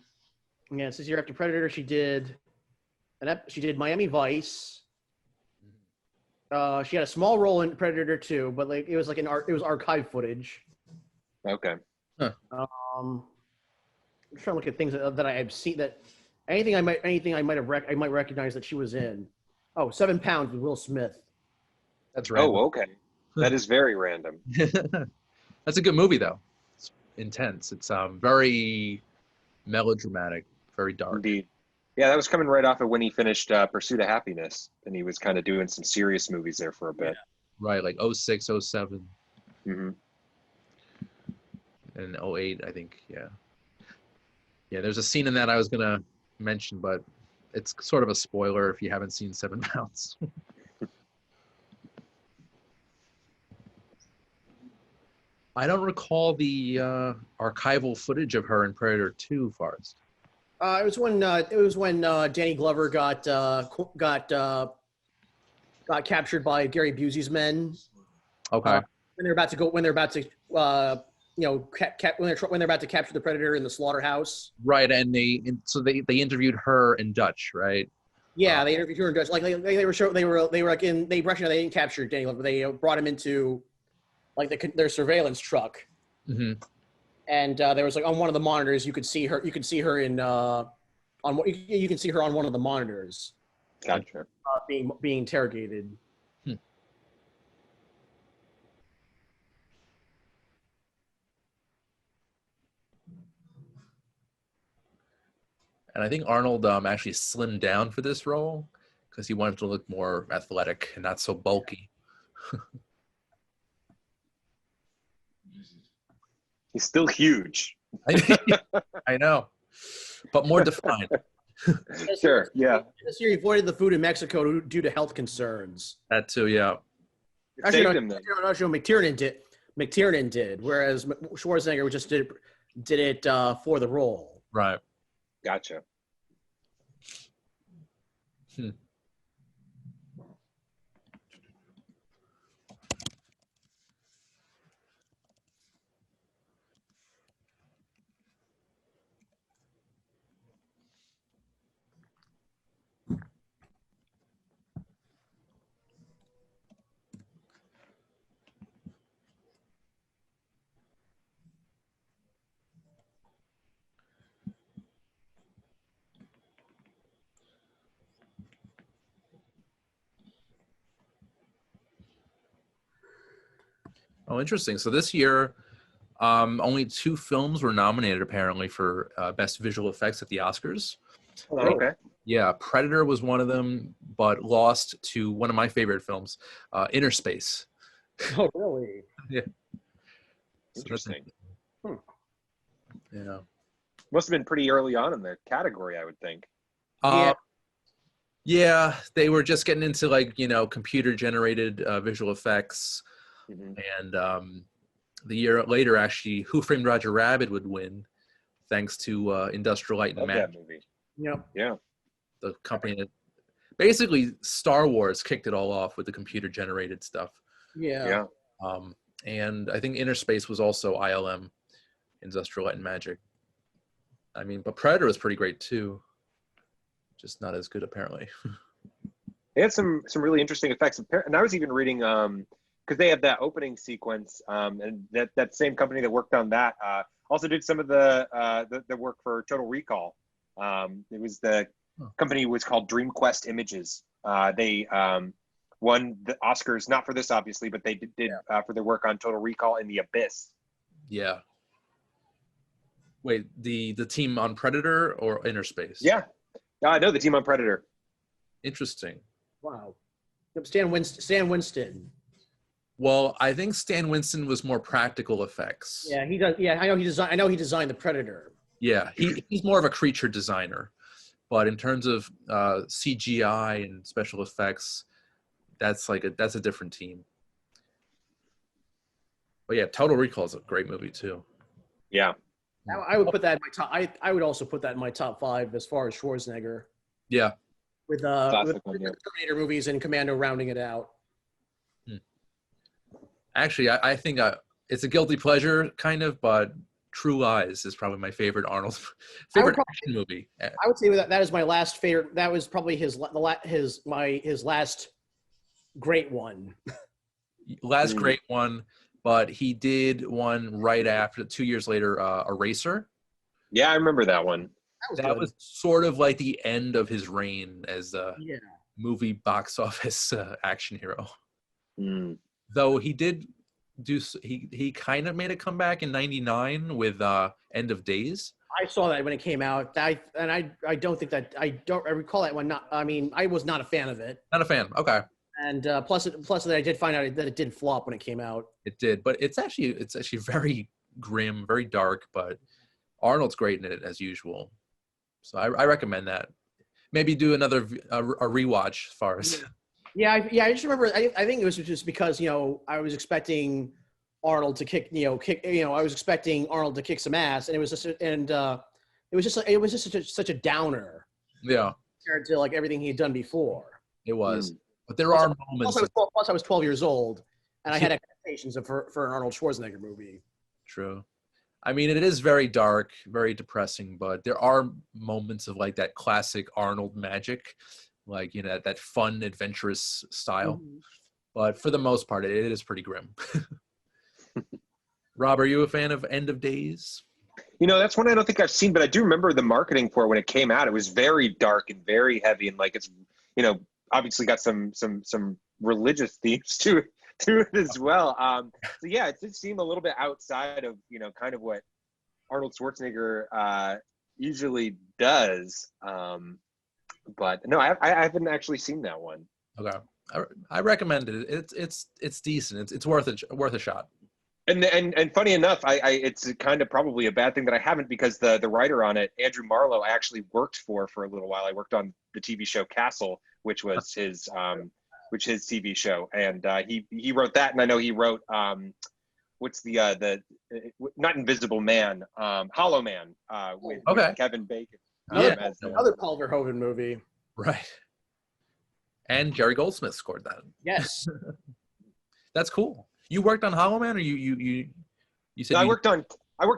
This year after Predator, she did Miami Vice. She had a small role in Predator 2, but it was archive footage. Okay. Huh. I'm trying to look at things that I have seen anything I might recognize that she was in. Oh, 7 Pounds with Will Smith. That's right. Oh, okay. That is very random. That's a good movie, though. It's intense. It's very melodramatic, very dark. Indeed. Yeah, that was coming right off of when he finished Pursuit of Happiness, and he was kind of doing some serious movies there for a bit. Right, like 06, 07. Mm-hmm. And 08, I think, yeah. Yeah, there's a scene in that I was going to mention, but it's sort of a spoiler if you haven't seen 7 Pounds. I don't recall the archival footage of her in Predator 2, Forrest. It was when Danny Glover got captured by Gary Busey's men. Okay. When they're about to when they're about to capture the Predator in the slaughterhouse. Right, and so they interviewed her in Dutch, right? Yeah, they interviewed her in Dutch. Like they were like in they didn't capture Danny Glover. They brought him into like their surveillance truck. Mm-hmm. And there was like on one of the monitors you could see her. You can see her in you can see her on one of the monitors. Gotcha. Being interrogated. And I think Arnold actually slimmed down for this role because he wanted to look more athletic and not so bulky. He's still huge. I know, but more defined. Sure, yeah. This year he avoided the food in Mexico due to health concerns. That too, yeah. Actually, McTiernan did, whereas Schwarzenegger just did it for the role. Right. Gotcha. Oh, interesting. So this year, only 2 films were nominated apparently for Best Visual Effects at the Oscars. Oh, okay. Yeah, Predator was one of them, but lost to one of my favorite films, Inner Space. Oh, really? Yeah. Interesting. Yeah. Must have been pretty early on in the category, I would think. Yeah, they were just getting into computer-generated visual effects. Mm-hmm. And the year later, actually, Who Framed Roger Rabbit would win, thanks to Industrial Light and Magic. That movie. Yep. Yeah. The company that basically Star Wars kicked it all off with the computer-generated stuff. Yeah. And I think Inner Space was also ILM, Industrial Light and Magic. I mean, but Predator was pretty great too. Just not as good apparently. They had some really interesting effects, and I was even reading because they have that opening sequence, and that same company that worked on that also did some of the work for Total Recall. It was the company was called Dream Quest Images. They won the Oscars, not for this obviously, but they did for their work on Total Recall and The Abyss. Yeah. Wait, the team on Predator or Inner Space? Yeah. No, the team on Predator. Interesting. Wow. Stan Winston. Well, I think Stan Winston was more practical effects. Yeah, he does. Yeah, I know he designed the Predator. Yeah, he's more of a creature designer, but in terms of CGI and special effects, that's a different team. But yeah, Total Recall is a great movie too. Yeah, I would put that in my top. I would also put that in my top 5 as far as Schwarzenegger. Yeah, with Terminator movies and Commando rounding it out. Actually, I think it's a guilty pleasure kind of, but True Lies is probably my favorite Arnold action movie. I would say that is my last favorite. That was probably his last great one. Last great one, but he did one right after, 2 years later, Eraser. Yeah, I remember that one. That was sort of like the end of his reign as a movie box office action hero. Though he did he kind of made a comeback in '99 with End of Days. I saw that when it came out. I recall that one. I was not a fan of it. Not a fan. Okay. And plus that I did find out that it did flop when it came out. It did, but it's actually very grim, very dark. But Arnold's great in it as usual, so I recommend that. Maybe do a rewatch as far as. Yeah. I just remember. I think it was just because I was expecting Arnold to kick. I was expecting Arnold to kick some ass, and it was just it was just such a downer Yeah, compared to like everything he had done before. it was. But there are moments. Plus, I was 12 years old, and I had expectations for an Arnold Schwarzenegger movie. True. I mean, it is very dark, very depressing, but there are moments of like that classic Arnold magic, like, you know, that fun, adventurous style. Mm-hmm. But for the most part, it is pretty grim. Rob, are you a fan of End of Days? You know, that's one I don't think I've seen, but I do remember the marketing for it when it came out. It was very dark and very heavy, and like it's, you know, obviously got some religious themes to it as well. So yeah, it did seem a little bit outside of, you know, kind of what Arnold Schwarzenegger usually does. But no, I haven't actually seen that one. Okay, I recommend it. It's decent. It's worth a shot. And funny enough, I it's kind of probably a bad thing that I haven't, because the writer on it, Andrew Marlowe, I actually worked for a little while. I worked on the TV show Castle, which was his TV show, and he wrote that, and I know he wrote what's the not Invisible Man, Hollow Man, with Kevin Bacon. Another Paul Verhoeven movie. Right. And Jerry Goldsmith scored that. Yes. That's cool. You worked on Hollow Man, or you said? No, I worked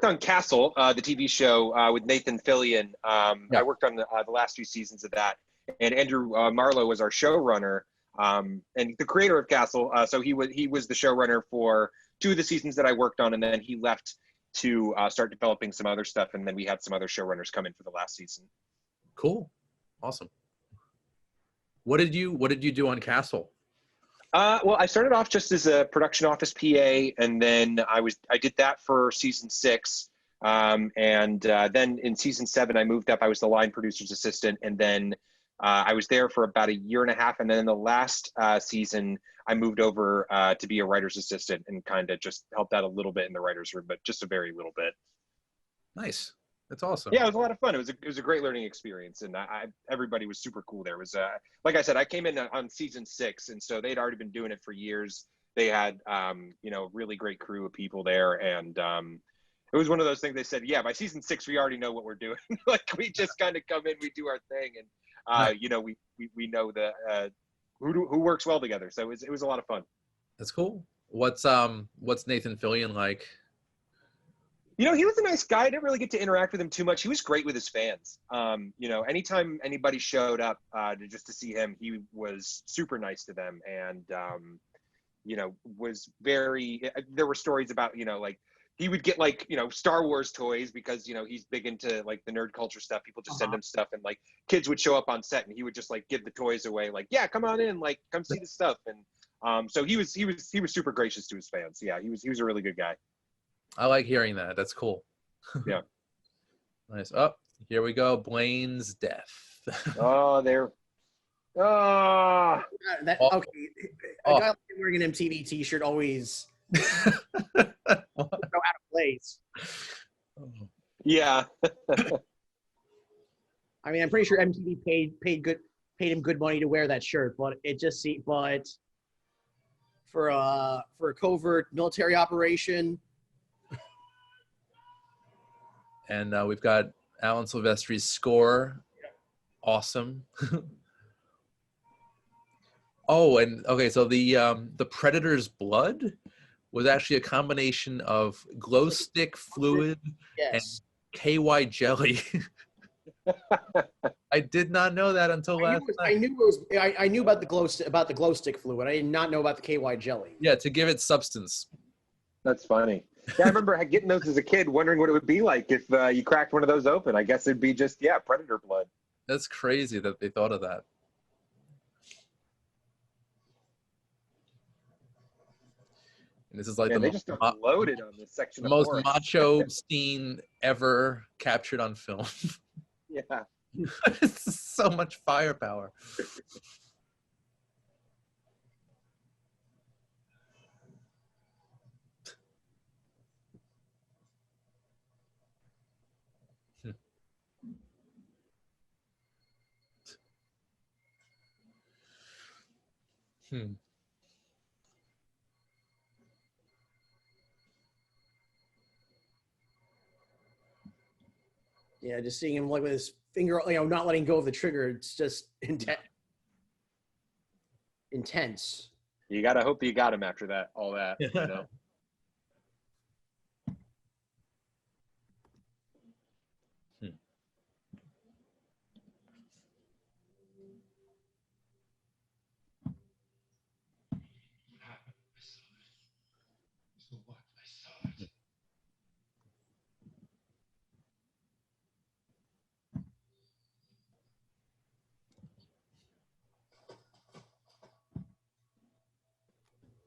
on Castle, the TV show with Nathan Fillion. I worked on the last few seasons of that, and Andrew Marlowe was our showrunner, and the creator of Castle. So he was the showrunner for 2 of the seasons that I worked on, and then he left to start developing some other stuff, and then we had some other showrunners come in for the last season. Cool, awesome. What did you do on Castle? Well, I started off just as a production office PA, and then I did that for season 6. And then in season 7, I moved up. I was the line producer's assistant, and then I was there for about 1.5 years. And then in the last season, I moved over to be a writer's assistant and kind of just helped out a little bit in the writer's room, but just a very little bit. Nice. That's awesome. Yeah, it was a lot of fun. It was a great learning experience, and everybody was super cool there. It was like I said, I came in on season 6, and so they'd already been doing it for years. They had you know, really great crew of people there, and it was one of those things. They said, yeah, by season 6 we already know what we're doing. Like, we just kind of come in, we do our thing, and you know, we know the who works well together. So it was a lot of fun. That's cool. What's Nathan Fillion like? You know, he was a nice guy. I didn't really get to interact with him too much. He was great with his fans. You know, anytime anybody showed up to see him, he was super nice to them. And, you know, was very, there were stories about, you know, like he would get like, you know, Star Wars toys because, you know, he's big into like the nerd culture stuff. People just send him stuff, and like kids would show up on set and he would just like give the toys away. Like, yeah, come on in, like come see the stuff. And so he was super gracious to his fans. Yeah, he was a really good guy. I like hearing that. That's cool. Yeah. Nice. Oh, here we go. Blaine's death. Oh, there. Oh. Okay. A guy wearing an MTV T-shirt always go out of place. Yeah. I mean, I'm pretty sure MTV paid him good money to wear that shirt, but for a covert military operation. And we've got Alan Silvestri's score. Awesome. Oh, and okay, so the Predator's blood was actually a combination of glow stick fluid and KY jelly. I did not know that until last night. I knew about the glow stick fluid. I did not know about the KY jelly. Yeah, to give it substance. That's funny. Yeah, I remember getting those as a kid, wondering what it would be like if you cracked one of those open. I guess it'd be just, predator blood. That's crazy that they thought of that. And this is like they just loaded on this section. The most macho scene ever captured on film. Yeah. It's so much firepower. Yeah, just seeing him like with his finger, not letting go of the trigger. It's just intense. You gotta hope you got him after that, all that, you know.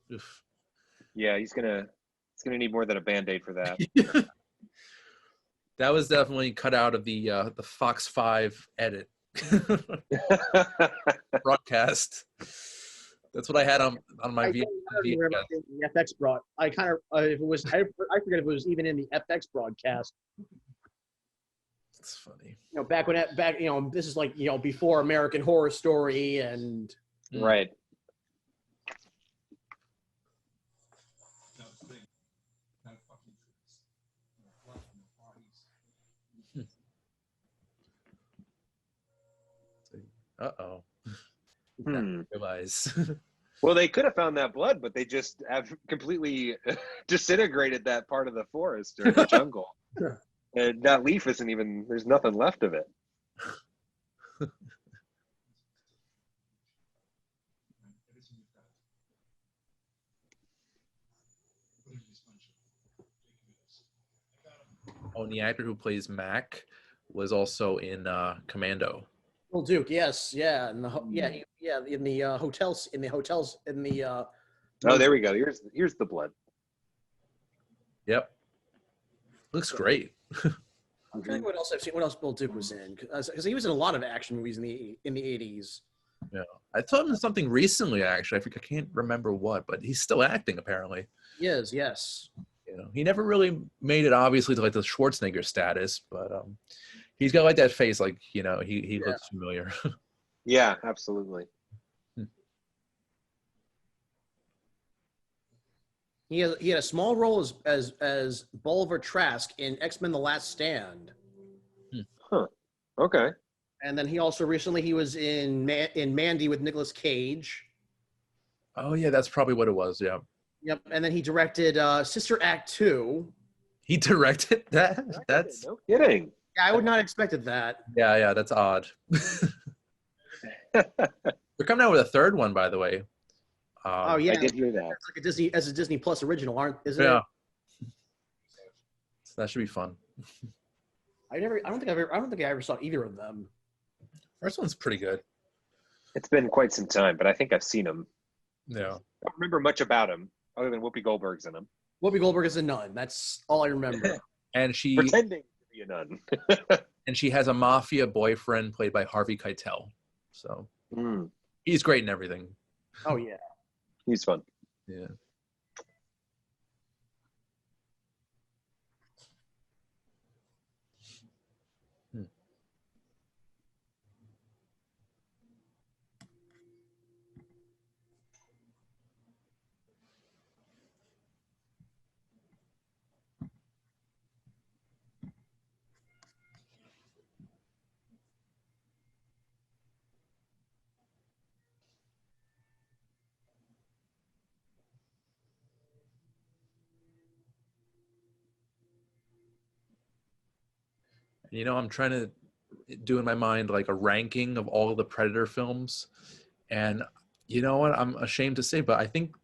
Oof. Yeah, he's gonna need more than a Band-Aid for that. That was definitely cut out of the Fox 5 edit broadcast. That's what I had on my I VHS. don't remember the FX broad. I kind of if it was I forget if it was even in the FX broadcast. It's funny. Back when this is like before American Horror Story and Right. Uh-oh. Realize. Well, they could have found that blood, but they just have completely disintegrated that part of the forest or the jungle. And that leaf isn't even, there's nothing left of it. Oh, and the actor who plays Mac was also in Commando. Little Duke, yes, yeah, in the hotels, Oh, there we go. Here's the blood. Yep. Looks great. I'm trying to think what else I've seen. What else Bill Duke was in? Because he was in a lot of action movies in the 80s. Yeah, I saw him in something recently. Actually, I can't remember what, but he's still acting apparently. He is, yes. He never really made it obviously to like the Schwarzenegger status, but he's got like that face, like he looks familiar. Yeah, absolutely. He had a small role as Bolivar Trask in X-Men: The Last Stand. Huh. Okay. And then he also recently was in Mandy with Nicolas Cage. Oh yeah, that's probably what it was. Yeah. Yep. And then he directed Sister Act 2. He directed that? That's no kidding. Yeah, I would not have expected that. Yeah, that's odd. They're coming out with a third one, by the way. Oh yeah, I did hear that. It's like a Disney Plus original, isn't it? Yeah. So that should be fun. I don't think I ever saw either of them. First one's pretty good. It's been quite some time, but I think I've seen him. Yeah. I don't remember much about him other than Whoopi Goldberg's in him. Whoopi Goldberg is a nun. That's all I remember. And she Pretending to be a nun. and she has a mafia boyfriend played by Harvey Keitel. So he's great in everything. Oh yeah. He's fun. Yeah. I'm trying to do in my mind like a ranking of all of the Predator films. And you know what? I'm ashamed to say, but I think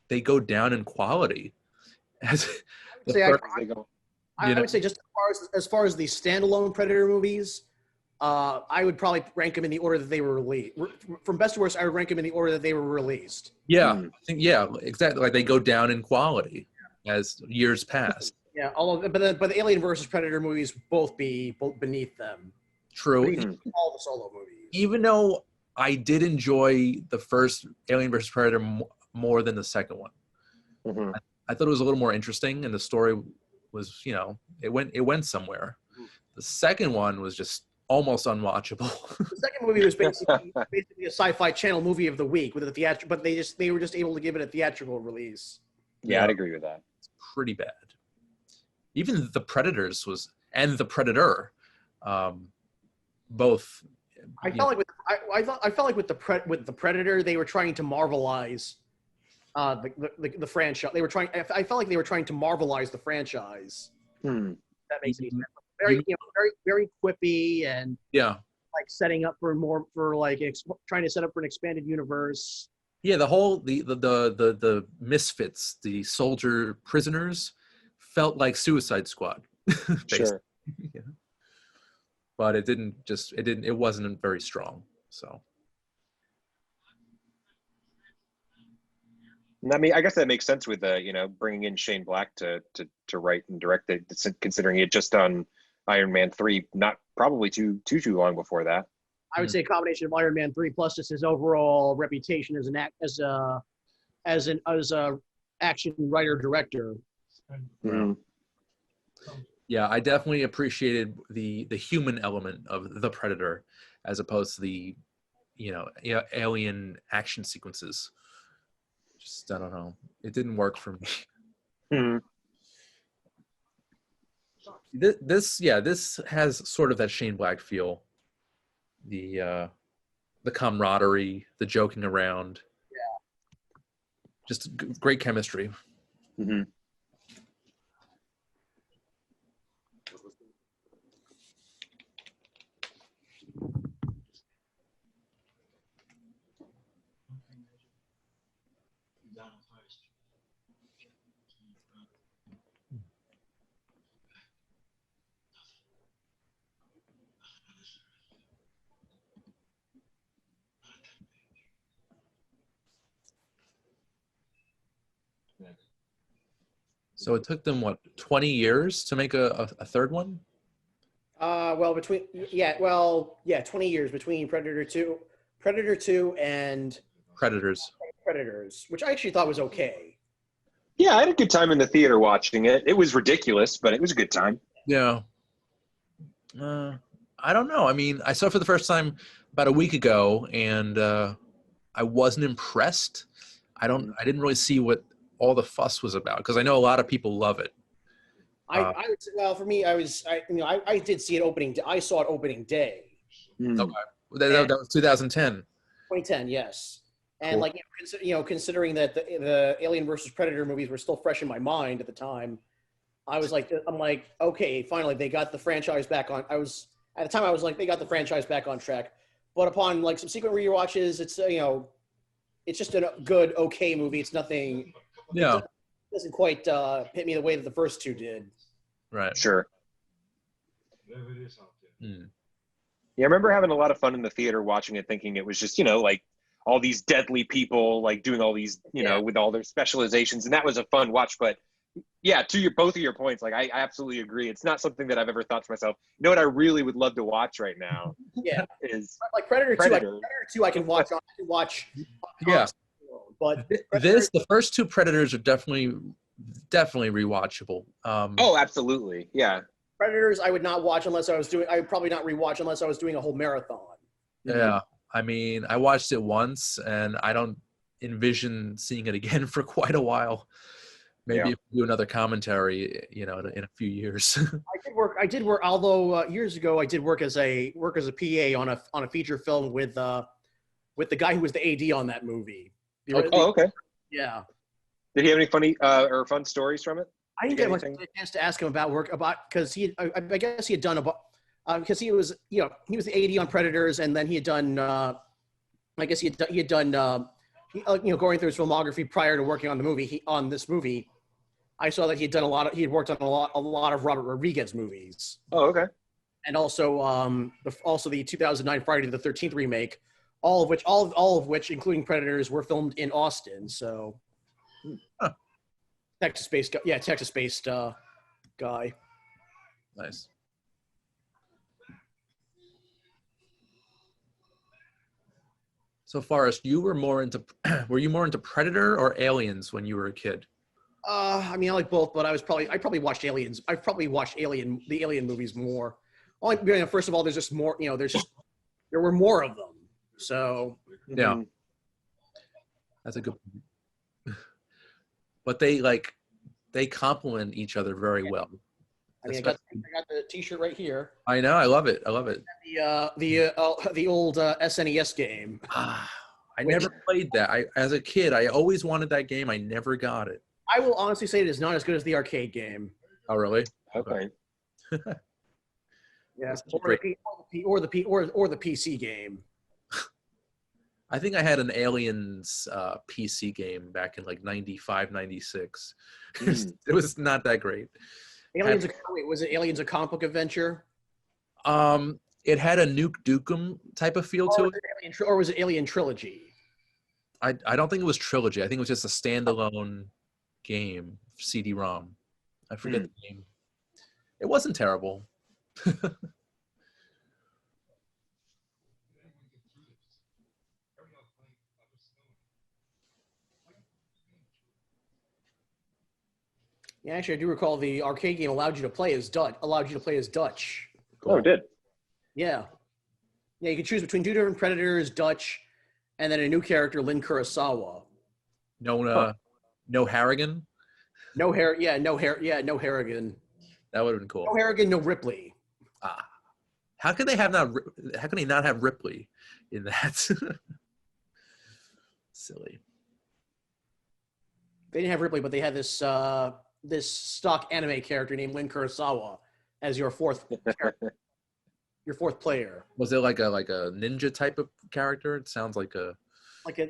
they go down in quality. I would say just as far as the standalone Predator movies, I would probably rank them in the order that they were released. From best to worst, I would rank them in the order that they were released. Yeah, I think exactly. Like they go down in quality as years pass. Yeah, but the Alien versus Predator movies both beneath them. True. All the solo movies. Even though I did enjoy the first Alien versus Predator more than the second one. Mm-hmm. I thought it was a little more interesting, and the story was, it went somewhere. The second one was just almost unwatchable. The second movie was basically a Sci-Fi Channel movie of the week with a theatrical, but they were just able to give it a theatrical release. Yeah, I'd agree with that. It's pretty bad. Even The Predators and the Predator, both. I felt like with the Predator, they were trying to marvelize the franchise. I felt like they were trying to marvelize the franchise. Hmm. That makes any sense. Very quippy and like setting up trying to set up for an expanded universe. Yeah, the misfits, the soldier prisoners, felt like Suicide Squad. Sure. Yeah. But it wasn't very strong. So. I mean, I guess that makes sense with bringing in Shane Black to write and direct it, considering it just done Iron Man 3, not probably too long before that. I would say a combination of Iron Man 3 plus just his overall reputation as a action writer director. Mm-hmm. Yeah, I definitely appreciated the human element of the Predator as opposed to the alien action sequences. Just I don't know, it didn't work for me. Mm-hmm. This has sort of that Shane Black feel. The camaraderie, the joking around. Yeah. Just great chemistry. Mm-hmm. So it took them 20 years to make a third one? 20 years between Predator 2 and Predators, which I actually thought was okay. Yeah, I had a good time in the theater watching it. It was ridiculous, but it was a good time. Yeah. I don't know. I mean, I saw it for the first time about a week ago, and I wasn't impressed. I didn't really see what all the fuss was about, because I know a lot of people love it. For me, I did see it opening. I saw it opening day. Okay, that was 2010. 2010, yes. And Cool. Considering that the Alien versus Predator movies were still fresh in my mind at the time, I'm like, okay, finally they got the franchise back on. At the time I was like, they got the franchise back on track. But upon subsequent rewatches, it's just a good, okay movie. It's nothing. Yeah. It doesn't quite hit me the way that the first two did. Right. Sure. Mm. Yeah, I remember having a lot of fun in the theater watching it, thinking it was just, like all these deadly people, like doing all these, with all their specializations. And that was a fun watch. But yeah, to both of your points, like I absolutely agree. It's not something that I've ever thought to myself, you know what I really would love to watch right now? Yeah. Is like Predator 2. Predator 2 I can watch. Yeah. But the first two Predators are definitely rewatchable. Oh, absolutely. Yeah. Predators I would not watch unless I would probably not rewatch unless I was doing a whole marathon. Yeah. I mean, I watched it once and I don't envision seeing it again for quite a while. Maybe if we do another commentary, in a few years. I did work. Although years ago, I did work as a PA on a feature film with the guy who was the AD on that movie. Okay. Yeah. Did he have any funny or fun stories from it? I didn't get a chance to ask him about because I guess he had done because he was he was the AD on Predators, and then he had done I guess he had done going through his filmography prior to working on the movie. On this movie, I saw that he had worked on a lot of Robert Rodriguez movies. Oh, okay. And also the 2009 Friday the 13th remake, all of which, including Predators, were filmed in Austin. So, Texas-based guy. Nice. So, Forrest, you were more into Predator or Aliens when you were a kid? I mean, I like both, but I probably watched Aliens. I probably watched the Alien movies more. Well, first of all, there's just more. There were more of them. So yeah, that's a good point. But they complement each other very well. I mean, I got the T-shirt right here. I know. I love it. I love it. The old SNES game. I never played that. As a kid, I always wanted that game. I never got it. I will honestly say it is not as good as the arcade game. Oh, really? Okay. Yeah, or the PC game. I think I had an Aliens PC game back in like 95, 96. It was not that great. Aliens. Was it Aliens: A Comic Book Adventure? It had a Nuke Nukem type of feel to it. Or was it Alien Trilogy? I don't think it was Trilogy. I think it was just a standalone game, CD-ROM. I forget the name. It wasn't terrible. Yeah, actually, I do recall the arcade game allowed you to play as Dutch. Cool. Oh, it did. Yeah. Yeah, you could choose between two different Predators, Dutch, and then a new character, Lin Kurosawa. No Harrigan? No Harrigan. That would have been cool. No Harrigan, no Ripley. How can he not have Ripley in that? Silly. They didn't have Ripley, but they had this this stock anime character named Lin Kurosawa as your fourth character, your fourth player. Was it like a ninja type of character? It sounds like a she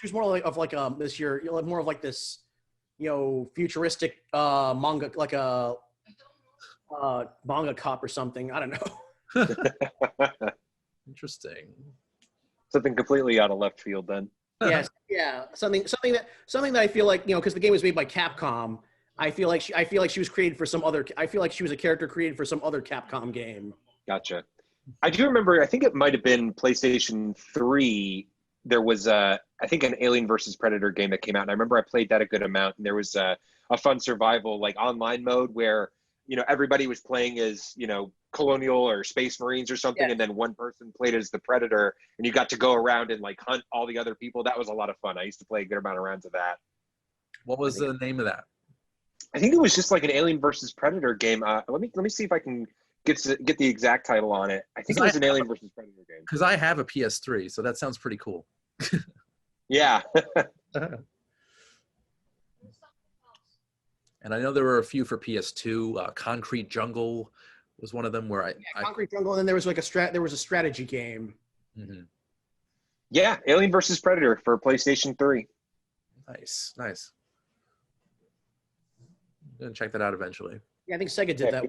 was more more of like this, futuristic manga, like a manga cop or something. I don't know. Interesting. Something completely out of left field then. Yes, yeah, something that I feel like, because the game was made by Capcom. I feel like she was created for some other. I feel like she was a character created for some other Capcom game. Gotcha. I do remember. I think it might have been PlayStation 3. There was I think an Alien versus Predator game that came out, and I remember I played that a good amount. And there was a fun survival like online mode where everybody was playing as Colonial or Space Marines or something, and then one person played as the Predator, and you got to go around and like hunt all the other people. That was a lot of fun. I used to play a good amount of rounds of that. What was the name of that? I think it was just like an Alien versus Predator game. Let me see if I can get the exact title on it. I think it was an Alien versus Predator game. Because I have a PS3, so that sounds pretty cool. Yeah. And I know there were a few for PS2. Concrete Jungle was one of them where Concrete Jungle, and then there was like there was a strategy game. Mm-hmm. Yeah, Alien versus Predator for PlayStation 3. Nice. I'm gonna check that out eventually. Yeah, I think Sega did that.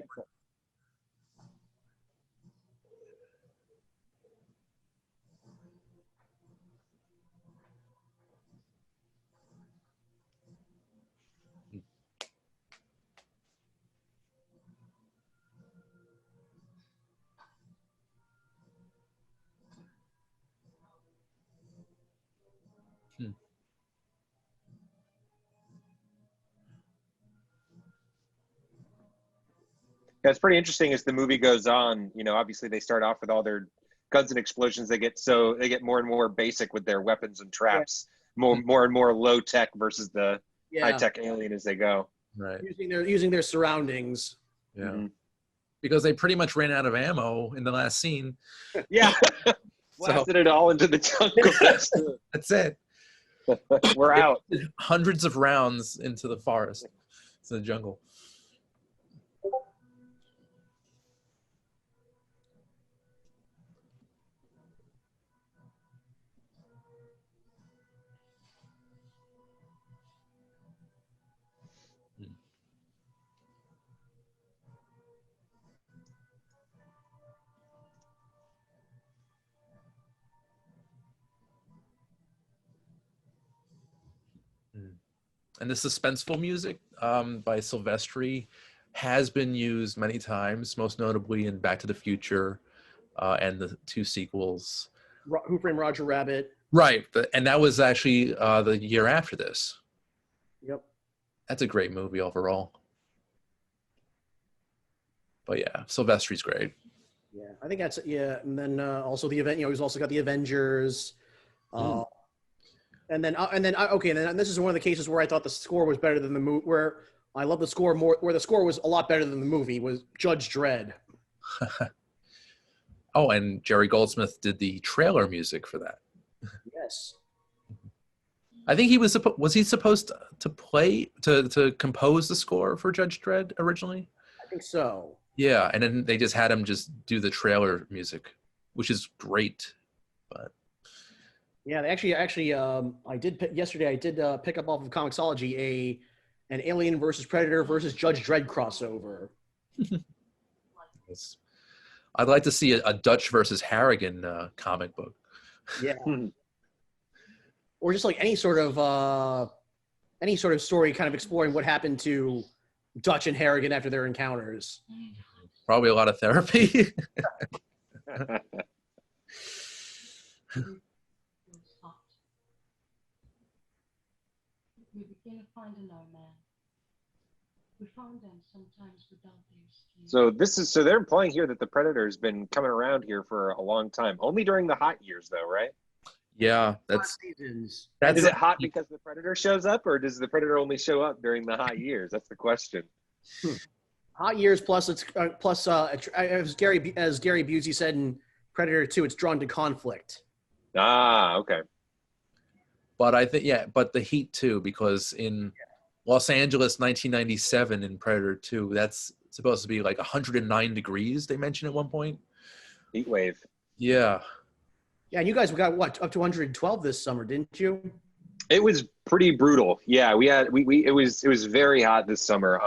Yeah, it's pretty interesting as the movie goes on. Obviously they start off with all their guns and explosions. They get more and more basic with their weapons and traps. Yeah. More and more low tech versus the high tech alien as they go. Right. Using their surroundings. Yeah. Mm-hmm. Because they pretty much ran out of ammo in the last scene. Yeah. Blasted it all into the jungle. That's it. We're out. Hundreds of rounds into the forest. It's the jungle. And the suspenseful music by Silvestri has been used many times, most notably in Back to the Future and the two sequels. Who Framed Roger Rabbit. Right. And that was actually the year after this. Yep. That's a great movie overall. But yeah, Silvestri's great. Yeah, I think that's, and then also the event, he's also got the Avengers. And then this is one of the cases where I thought the score was better than the movie. Where I love the score more. Where the score was a lot better than the movie was Judge Dredd. Oh, and Jerry Goldsmith did the trailer music for that. Yes. I think he was supposed to compose the score for Judge Dredd originally? I think so. Yeah, and then they just had him just do the trailer music, which is great. But yeah, they actually I did pick up off of Comixology an Alien versus Predator versus Judge Dredd crossover. I'd like to see a Dutch versus Harrigan comic book. Yeah. Or just like any sort of story kind of exploring what happened to Dutch and Harrigan after their encounters. Probably a lot of therapy. We begin to find a no man. We find them sometimes without their skin. So they're implying here that the Predator's been coming around here for a long time. Only during the hot years though, right? Yeah, Seasons. Is it hot because the Predator shows up, or does the Predator only show up during the hot years? That's the question. Hot years plus as Gary Busey said in Predator 2, it's drawn to conflict. Ah, okay. But I think but the heat too, because in Los Angeles 1997 in Predator 2, that's supposed to be like 109 degrees, they mentioned at one point. Heat wave. Yeah. Yeah, and you guys got what, up to 112 this summer, didn't you? It was pretty brutal. Yeah, it was very hot this summer.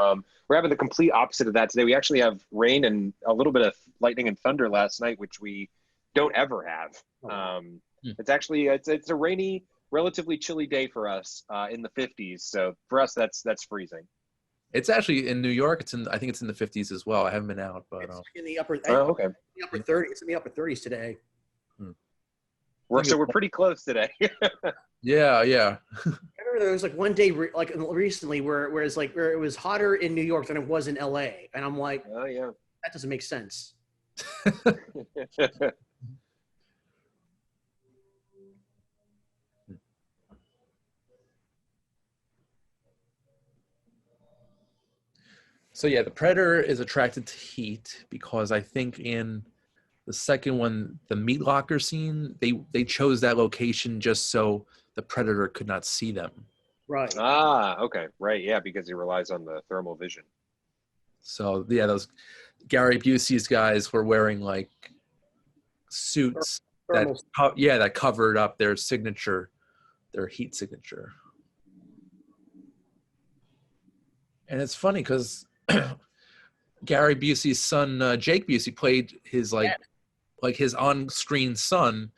We're having the complete opposite of that today. We actually have rain and a little bit of lightning and thunder last night, which we don't ever have. It's a rainy, relatively chilly day for us in the 50s. So for us, that's freezing. It's actually in New York. I think it's in the 50s as well. I haven't been out, but it's in the upper. Okay. The upper 30s. It's in the upper 30s today. We're pretty close today. Yeah. I remember there was like one day recently where it was hotter in New York than it was in LA, and I'm like, oh yeah, that doesn't make sense. So yeah, the Predator is attracted to heat because I think in the second one, the meat locker scene, they chose that location just so the Predator could not see them. Right. Ah, okay. Right. Yeah, because he relies on the thermal vision. So yeah, those Gary Busey's guys were wearing like suits that covered up their signature, their heat signature. And it's funny because Gary Busey's son, Jake Busey, played his his on-screen son,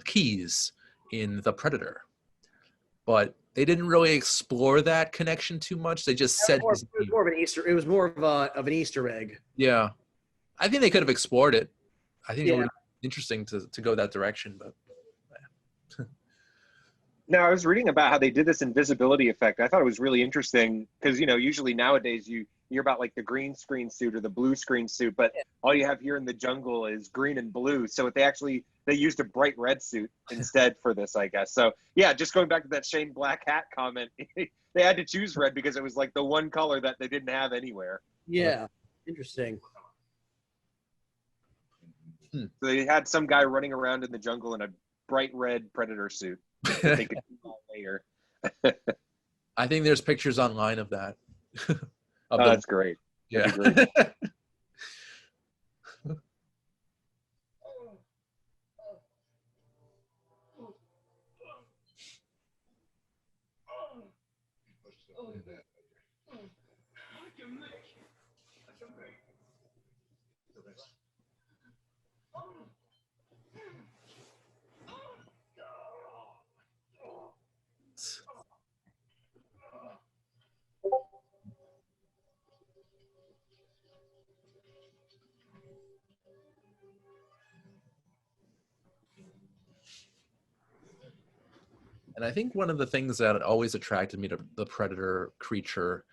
Keys, in The Predator. But they didn't really explore that connection too much. They just said it was more of an Easter. It was more of an Easter egg. Yeah, I think they could have explored it. I think it would be interesting to go that direction, but. Now, I was reading about how they did this invisibility effect. I thought it was really interesting because, usually nowadays you hear about like the green screen suit or the blue screen suit, but all you have here in the jungle is green and blue. So they used a bright red suit instead for this, I guess. So yeah, just going back to that Shane Black hat comment, they had to choose red because it was like the one color that they didn't have anywhere. Yeah, interesting. So they had some guy running around in the jungle in a bright red Predator suit. They could do all later. I think there's pictures online of that. That's great. Yeah. Great. And I think one of the things that always attracted me to the Predator creature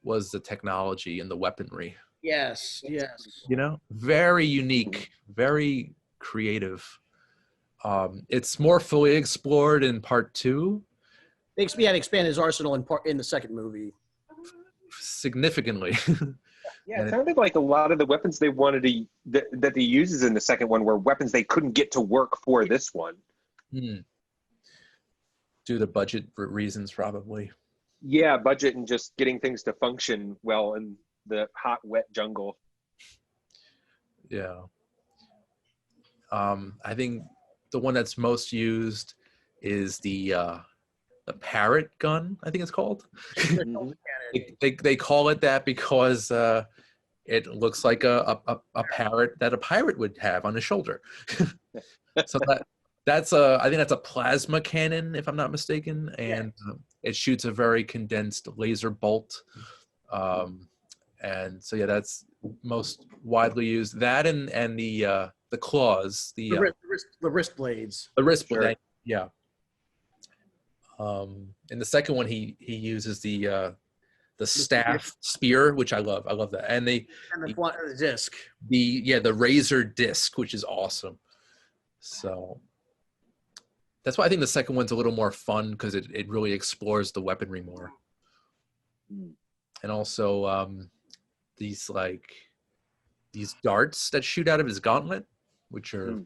was the technology and the weaponry. Yes. Very unique, very creative. It's more fully explored in part 2. They expand his arsenal in the second movie. significantly. Yeah, it sounded like a lot of the weapons they wanted to that they uses in the second one were weapons they couldn't get to work for this one. Due to budget reasons, probably. Yeah, budget and just getting things to function well in the hot, wet jungle. Yeah. I think the one that's most used is the Parrot Gun, I think it's called. They call it that because it looks like a parrot that a pirate would have on his shoulder. So that's I think that's a plasma cannon, if I'm not mistaken, and it shoots a very condensed laser bolt. And so that's most widely used. That and the claws, the wrist blades. The wrist blade, yeah. In the second one, he uses the staff spear, which I love. I love that, and the disc. The razor disc, which is awesome. So that's why I think the second one's a little more fun because it really explores the weaponry more, and also these darts that shoot out of his gauntlet, which are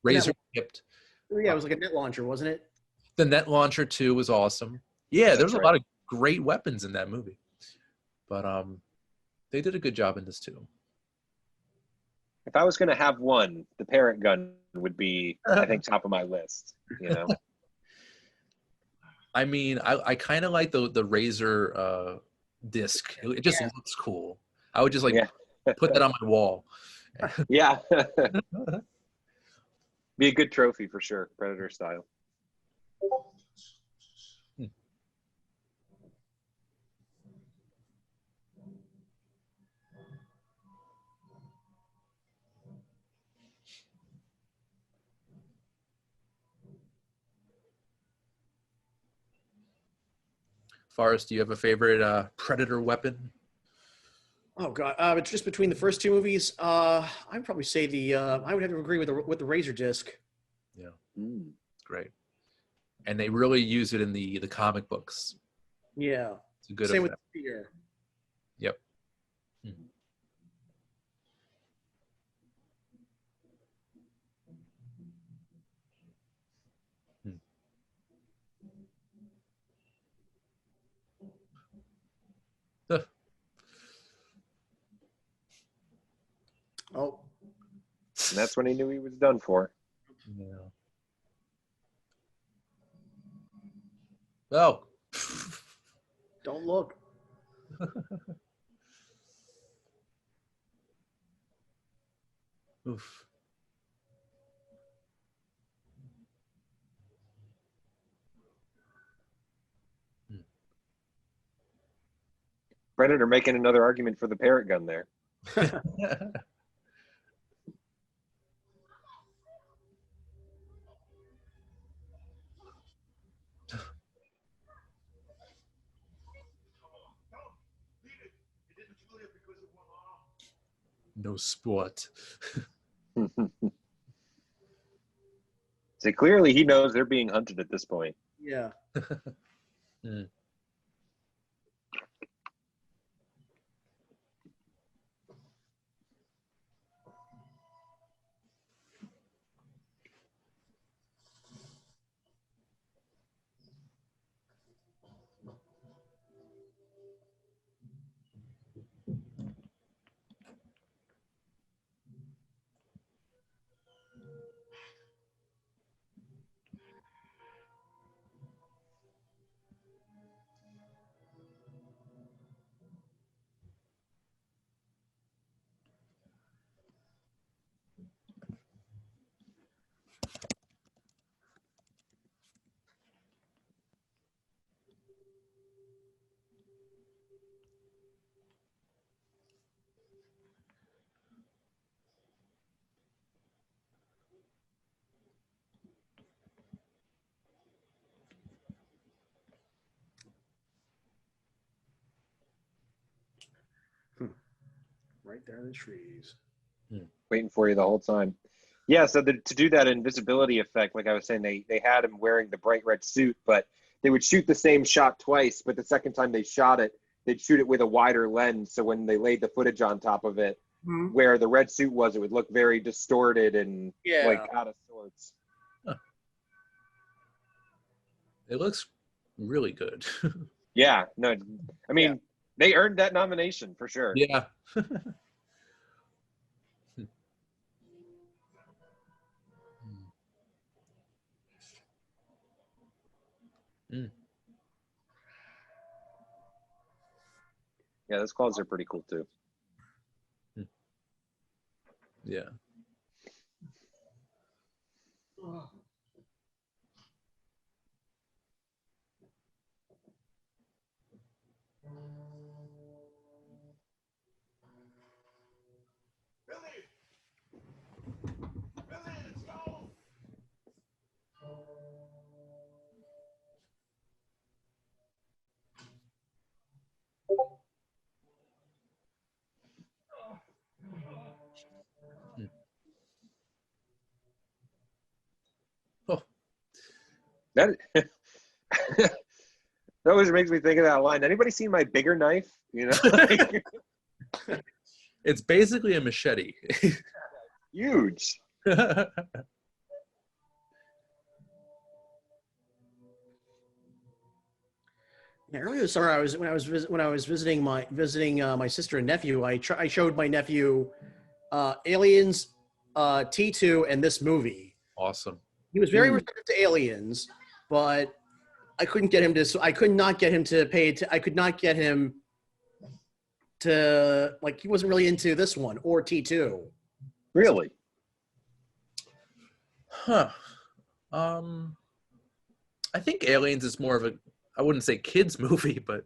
razor tipped. Yeah, it was like a net launcher, wasn't it? The net launcher too was awesome. Yeah, there's a lot of great weapons in that movie, but they did a good job in this too. If I was going to have one, the Parrot Gun would be, I think, top of my list. You know. I mean, I kind of like the razor disc. It just looks cool. I would just put that on my wall. Yeah. Be a good trophy for sure, Predator style. Forrest, do you have a favorite Predator weapon? Oh God, it's just between the first two movies. I'd probably say I would have to agree with the razor disc. Yeah, it's great, and they really use it in the comic books. Yeah, it's a good. Same with the spear. Yep. Oh. And that's when he knew he was done for. Yeah. Oh. Don't look. Oof. Predator making another argument for the Parrot Gun there. No sport. So clearly he knows they're being hunted at this point. Yeah. Right there in the trees. Waiting for you the whole time. Yeah, so to do that invisibility effect, like I was saying, they had him wearing the bright red suit, but they would shoot the same shot twice, but the second time they shot it, they'd shoot it with a wider lens. So when they laid the footage on top of it, where the red suit was, it would look very distorted and like out of sorts. Huh. It looks really good. Yeah, no, I mean, they earned that nomination for sure. Yeah. Mm. Yeah, those clothes are pretty cool too. Yeah. Oh. That that always makes me think of that line. Anybody seen my bigger knife? You know, It's basically a machete. huge. Yeah, earlier this summer, when I was visiting my sister and nephew. I showed my nephew Aliens, T2, and this movie. Awesome. He was very receptive to Aliens, but I couldn't get him to. I could not get him to pay. I could not get him to like. He wasn't really into this one or T2. Really? Huh. I think Aliens is more of a, I wouldn't say kids movie, but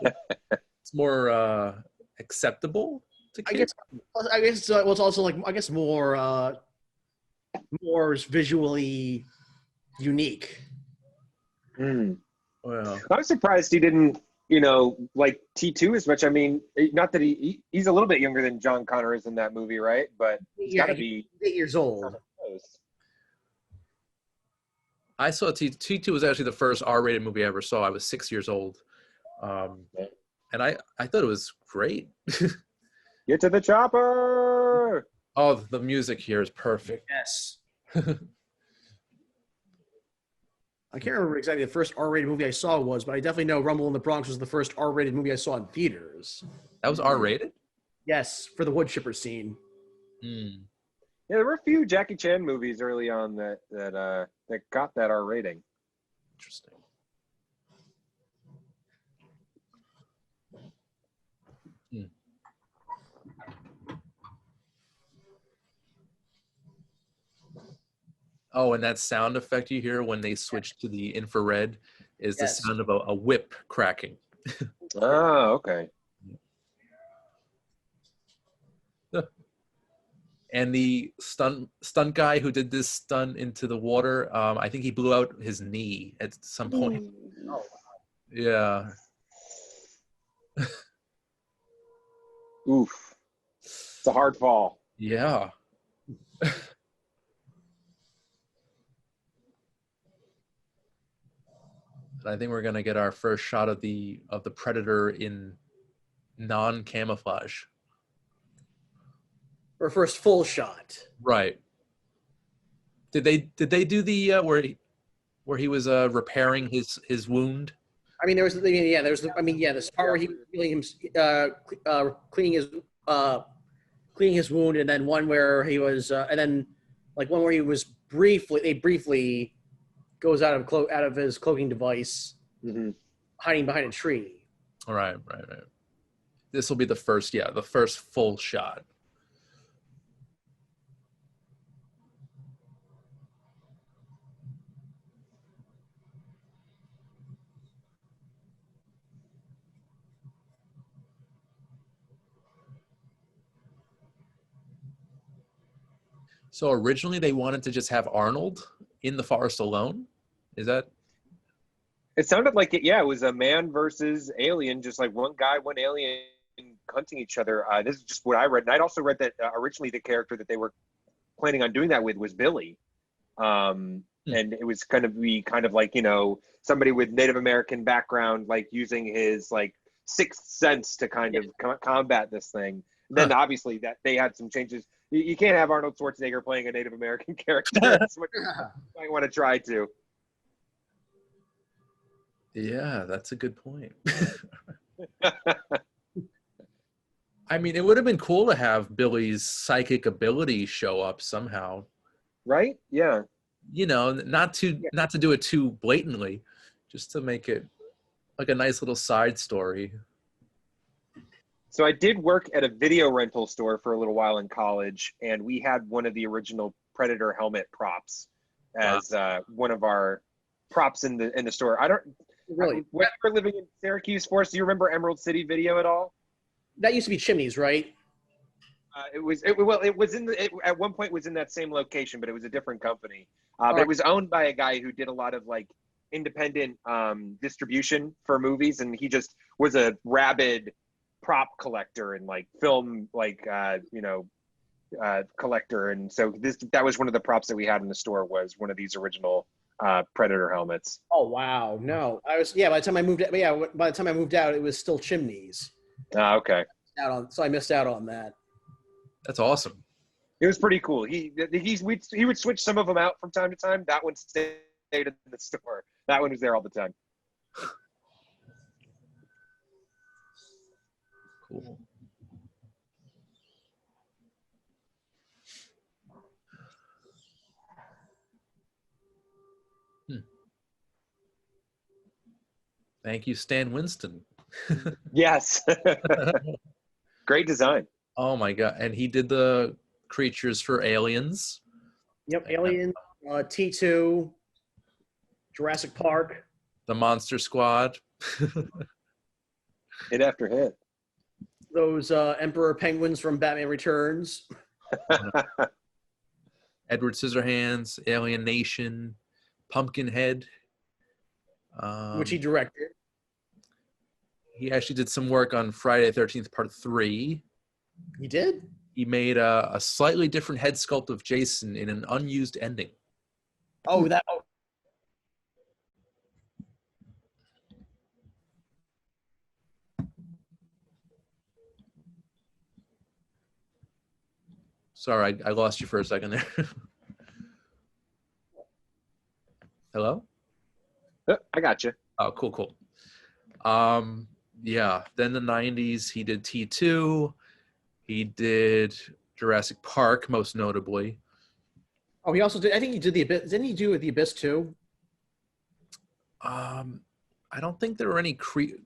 it's more acceptable to kids. I guess well, it's also like more visually unique. Well, I'm surprised he didn't, like T2 as much. I mean, not that he's a little bit younger than John Connor is in that movie, right? But he's got to be 8 years old. close. I saw T2 was actually the first R-rated movie I ever saw. I was 6 years old. And I thought it was great. Get to the chopper! Oh, the music here is perfect. Yes. I can't remember exactly the first R-rated movie I saw was, but I definitely know Rumble in the Bronx was the first R-rated movie I saw in theaters. That was R-rated? Yes, for the wood chipper scene. Mm. Yeah, there were a few Jackie Chan movies early on that got that R rating. Interesting. Mm. Oh, and that sound effect you hear when they switch to the infrared is the sound of a whip cracking. Oh, okay. And the stunt guy who did this stunt into the water, I think he blew out his knee at some point. Oh. Yeah. Oof. It's a hard fall. Yeah. I think we're gonna get our first shot of the predator in non-camouflage. Or first full shot. Right. Did they do the where he was repairing his wound? I mean, this part where he was cleaning his wound, and then one where he was, and then like one where he was briefly goes out of his cloaking device, hiding behind a tree. All right. This will be the first full shot. So originally they wanted to just have Arnold in the forest alone. Is that? It sounded like it. Yeah, it was a man versus alien, just like one guy, one alien hunting each other. This is just what I read, and I'd also read that originally the character that they were planning on doing that with was Billy, and it was going to be kind of like somebody with Native American background, like using his like sixth sense to kind of combat this thing. Then obviously that they had some changes. You can't have Arnold Schwarzenegger playing a Native American character. That's what you might want to try to. Yeah, that's a good point. I mean, it would have been cool to have Billy's psychic ability show up somehow. Right? Yeah. You know, not to do it too blatantly, just to make it like a nice little side story. So I did work at a video rental store for a little while in college, and we had one of the original Predator helmet props as one of our props in the store. I don't really. When you were living in Syracuse, Forrest, do you remember Emerald City Video at all? That used to be Chimneys, right? It was at one point was in that same location, but it was a different company. But it was owned by a guy who did a lot of like independent distribution for movies, and he just was a rabid prop collector and like film collector. And so that was one of the props that we had in the store, was one of these original Predator helmets. Oh wow, no, by the time I moved out, it was still Chimneys. Okay. So I missed out on that. That's awesome. It was pretty cool. He would switch some of them out from time to time. That one stayed in the store. That one was there all the time. Cool. Thank you, Stan Winston. Yes. Great design. Oh my God. And he did the creatures for Aliens. Yep, Alien, T2, Jurassic Park. The Monster Squad. Hit after hit. Those Emperor Penguins from Batman Returns. Edward Scissorhands, Alien Nation, Pumpkinhead. Which he directed. He actually did some work on Friday the 13th Part 3. He did? He made a slightly different head sculpt of Jason in an unused ending. Oh, that... Oh. Sorry, I lost you for a second there. Hello? I got you. Oh, cool. Yeah, then the 90s, he did T2. He did Jurassic Park, most notably. Oh, he also did, I think he did The Abyss. Didn't he do The Abyss too? I don't think there were any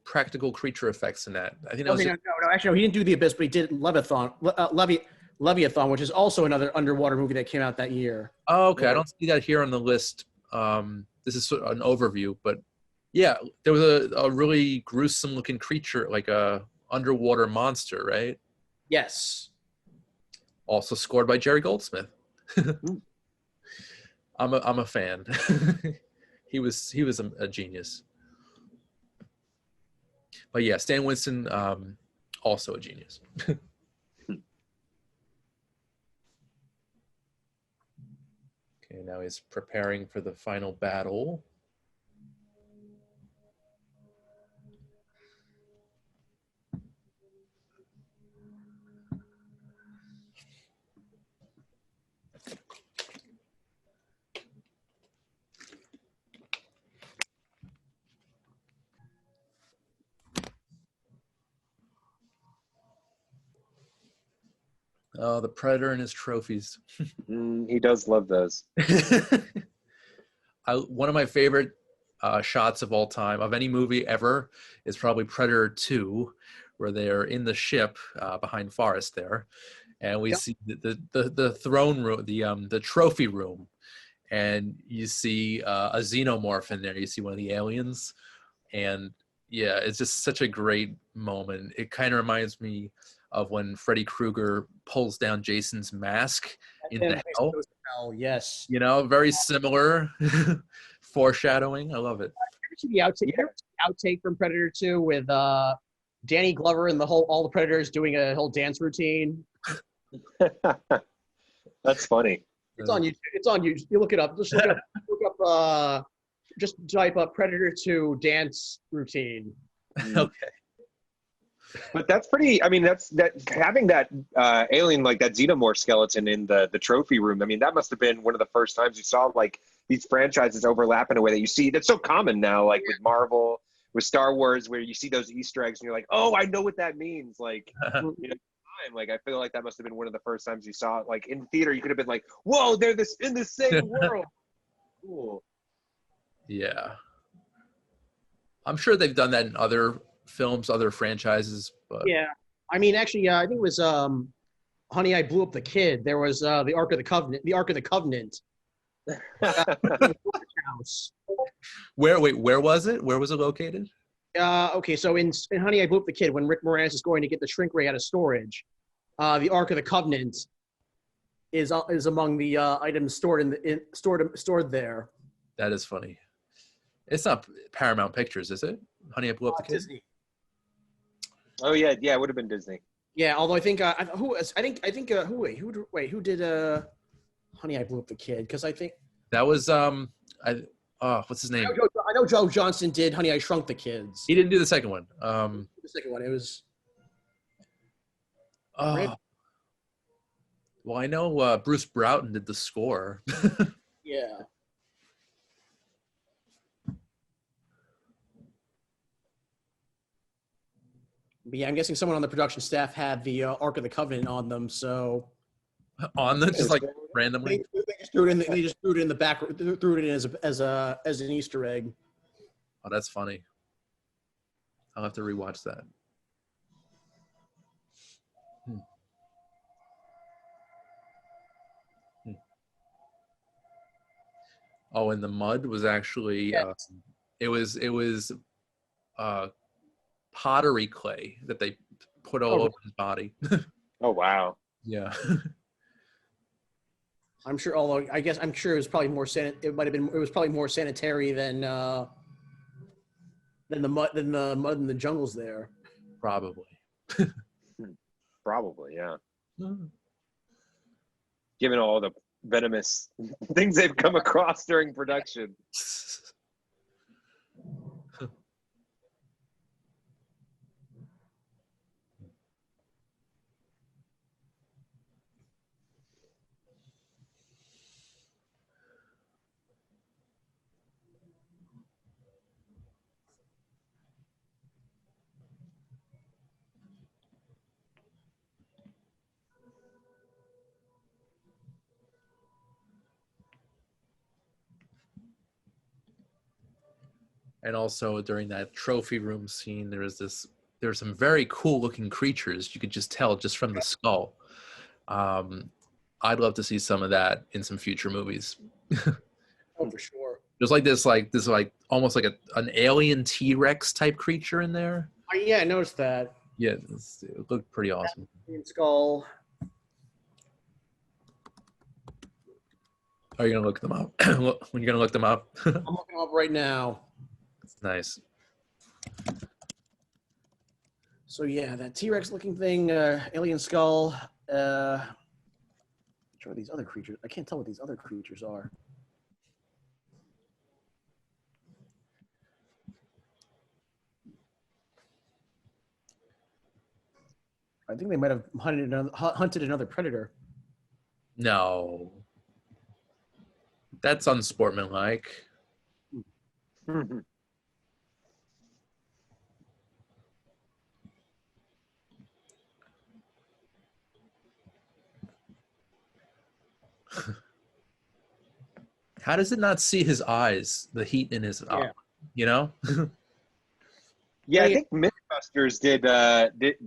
practical creature effects in that. I think that no, actually, no, he didn't do The Abyss, but he did Leviathan, which is also another underwater movie that came out that year. Oh, okay. I don't see that here on the list. This is sort of an overview, but yeah, there was a really gruesome looking creature, like a underwater monster, right? Yes. Also scored by Jerry Goldsmith. I'm a fan. He was a genius. But yeah, Stan Winston, also a genius. Okay, now he's preparing for the final battle. Oh, the Predator and his trophies. He does love those. One of my favorite shots of all time, of any movie ever, is probably Predator 2, where they're in the ship behind Forrest there, and we see the throne room, the trophy room, and you see a xenomorph in there. You see one of the aliens, and yeah, it's just such a great moment. It kind of reminds me of when Freddy Krueger pulls down Jason's mask in the hell. Yes. You know, very similar foreshadowing. I love it. You ever see the outtake from Predator 2 with Danny Glover and all the Predators doing a whole dance routine? That's funny. It's on YouTube. It's on YouTube. You look it up. Just look just type up Predator 2 dance routine. Okay. But that's pretty. I mean, that having that alien like that xenomorph skeleton in the trophy room. I mean, that must have been one of the first times you saw like these franchises overlap in a way that you see. That's so common now, like with Marvel, with Star Wars, where you see those Easter eggs and you're like, oh, I know what that means. Like, like I feel like that must have been one of the first times you saw it. Like in theater, you could have been like, whoa, they're in the same world. Cool. Yeah. I'm sure they've done that in other films, other franchises, but Yeah, I mean, actually, I think it was Honey, I Blew Up the Kid. There was the Ark of the Covenant. The Ark of the Covenant. House. where was it? Where was it located? Okay, so in Honey, I Blew Up the Kid, when Rick Moranis is going to get the shrink ray out of storage, the Ark of the Covenant is among the items stored stored there. That is funny. It's not Paramount Pictures, is it? Honey, I Blew Up the Kid. Disney. Oh yeah, it would have been Disney. Yeah, although I think who did Honey, I Blew Up the Kid? Because I think that was what's his name? I know Joe Johnston did Honey, I Shrunk the Kids. He didn't do the second one. The second one, it was. Well, I know Bruce Broughton did the score. Yeah. But yeah, I'm guessing someone on the production staff had the Ark of the Covenant on them, so On them, just like randomly. they just threw it in the back, threw it in as an Easter egg. Oh, that's funny. I'll have to rewatch that. Oh, and the mud was actually it was pottery clay that they put all over his body. Oh wow. Yeah. I'm sure. Although I'm sure it was probably more it was probably more sanitary than the mud in the jungles there. Probably. Probably, yeah. Given all the venomous things they've come across during production. And also during that trophy room scene, there were some very cool looking creatures. You could just tell just from the skull. I'd love to see some of that in some future movies. Oh, for sure. There's this almost like an alien T-Rex type creature in there. Oh, yeah, I noticed that. Yeah, it looked pretty awesome. Skull. Are you gonna look them up? When you're gonna look them up? I'm looking them up right now. Nice. So yeah, that T-Rex looking thing, alien skull. Which are these other creatures? I can't tell what these other creatures are. I think they might have hunted another predator. No. That's unsportsmanlike. How does it not see his eyes, the heat in his eye? You know? Yeah, I think Mythbusters did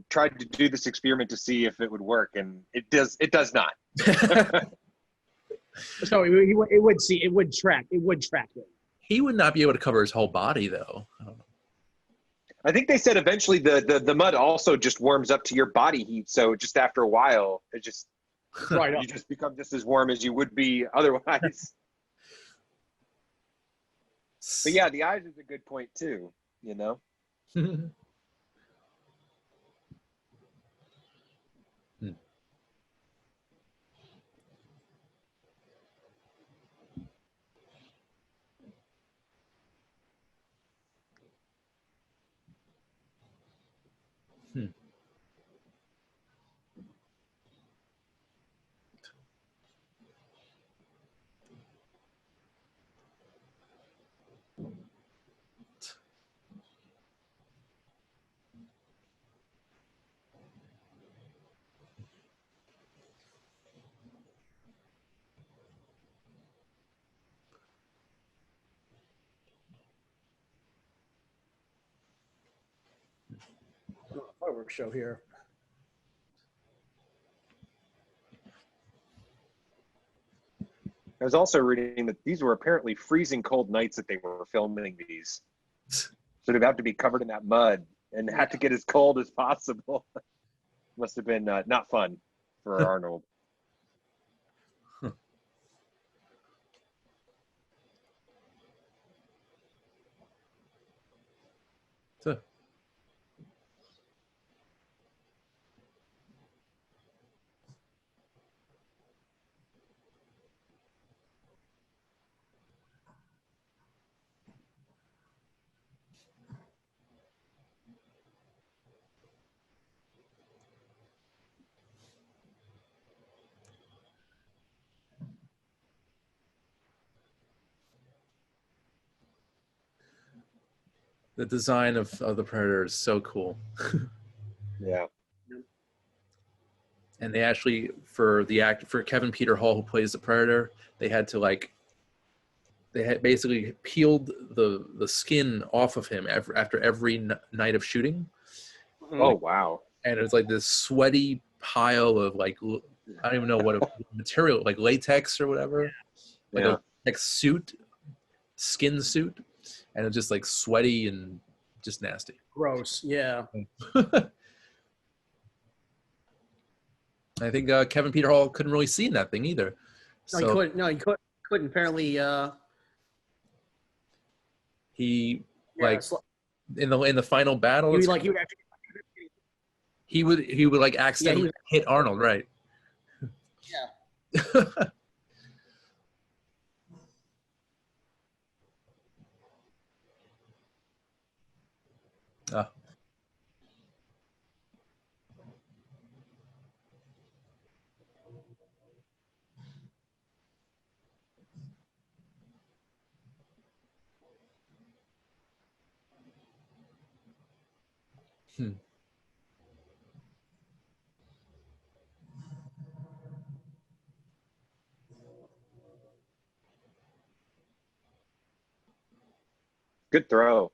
tried to do this experiment to see if it would work, and it does not. So it would track it. He would not be able to cover his whole body, though. I think they said eventually the mud also just warms up to your body heat, so just after a while, it just you just become just as warm as you would be otherwise. But yeah, the eyes is a good point too, you know? fireworks show here. I was also reading that these were apparently freezing cold nights that they were filming these. So they'd have to be covered in that mud and had to get as cold as possible. Must have been not fun for Arnold. So, the design of the Predator is so cool. Yeah. And they actually, for Kevin Peter Hall, who plays the Predator, they had basically peeled the skin off of him after every night of shooting. Oh, wow. And it was like this sweaty pile of I don't even know what material, like latex or whatever, like a skin suit, and it's just like sweaty and just nasty. Gross. Yeah. I think Kevin Peter Hall couldn't really see in that thing either. No, he couldn't. No, he couldn't. Apparently, he in the final battle, he would like accidentally hit Arnold, right? Yeah. Good throw.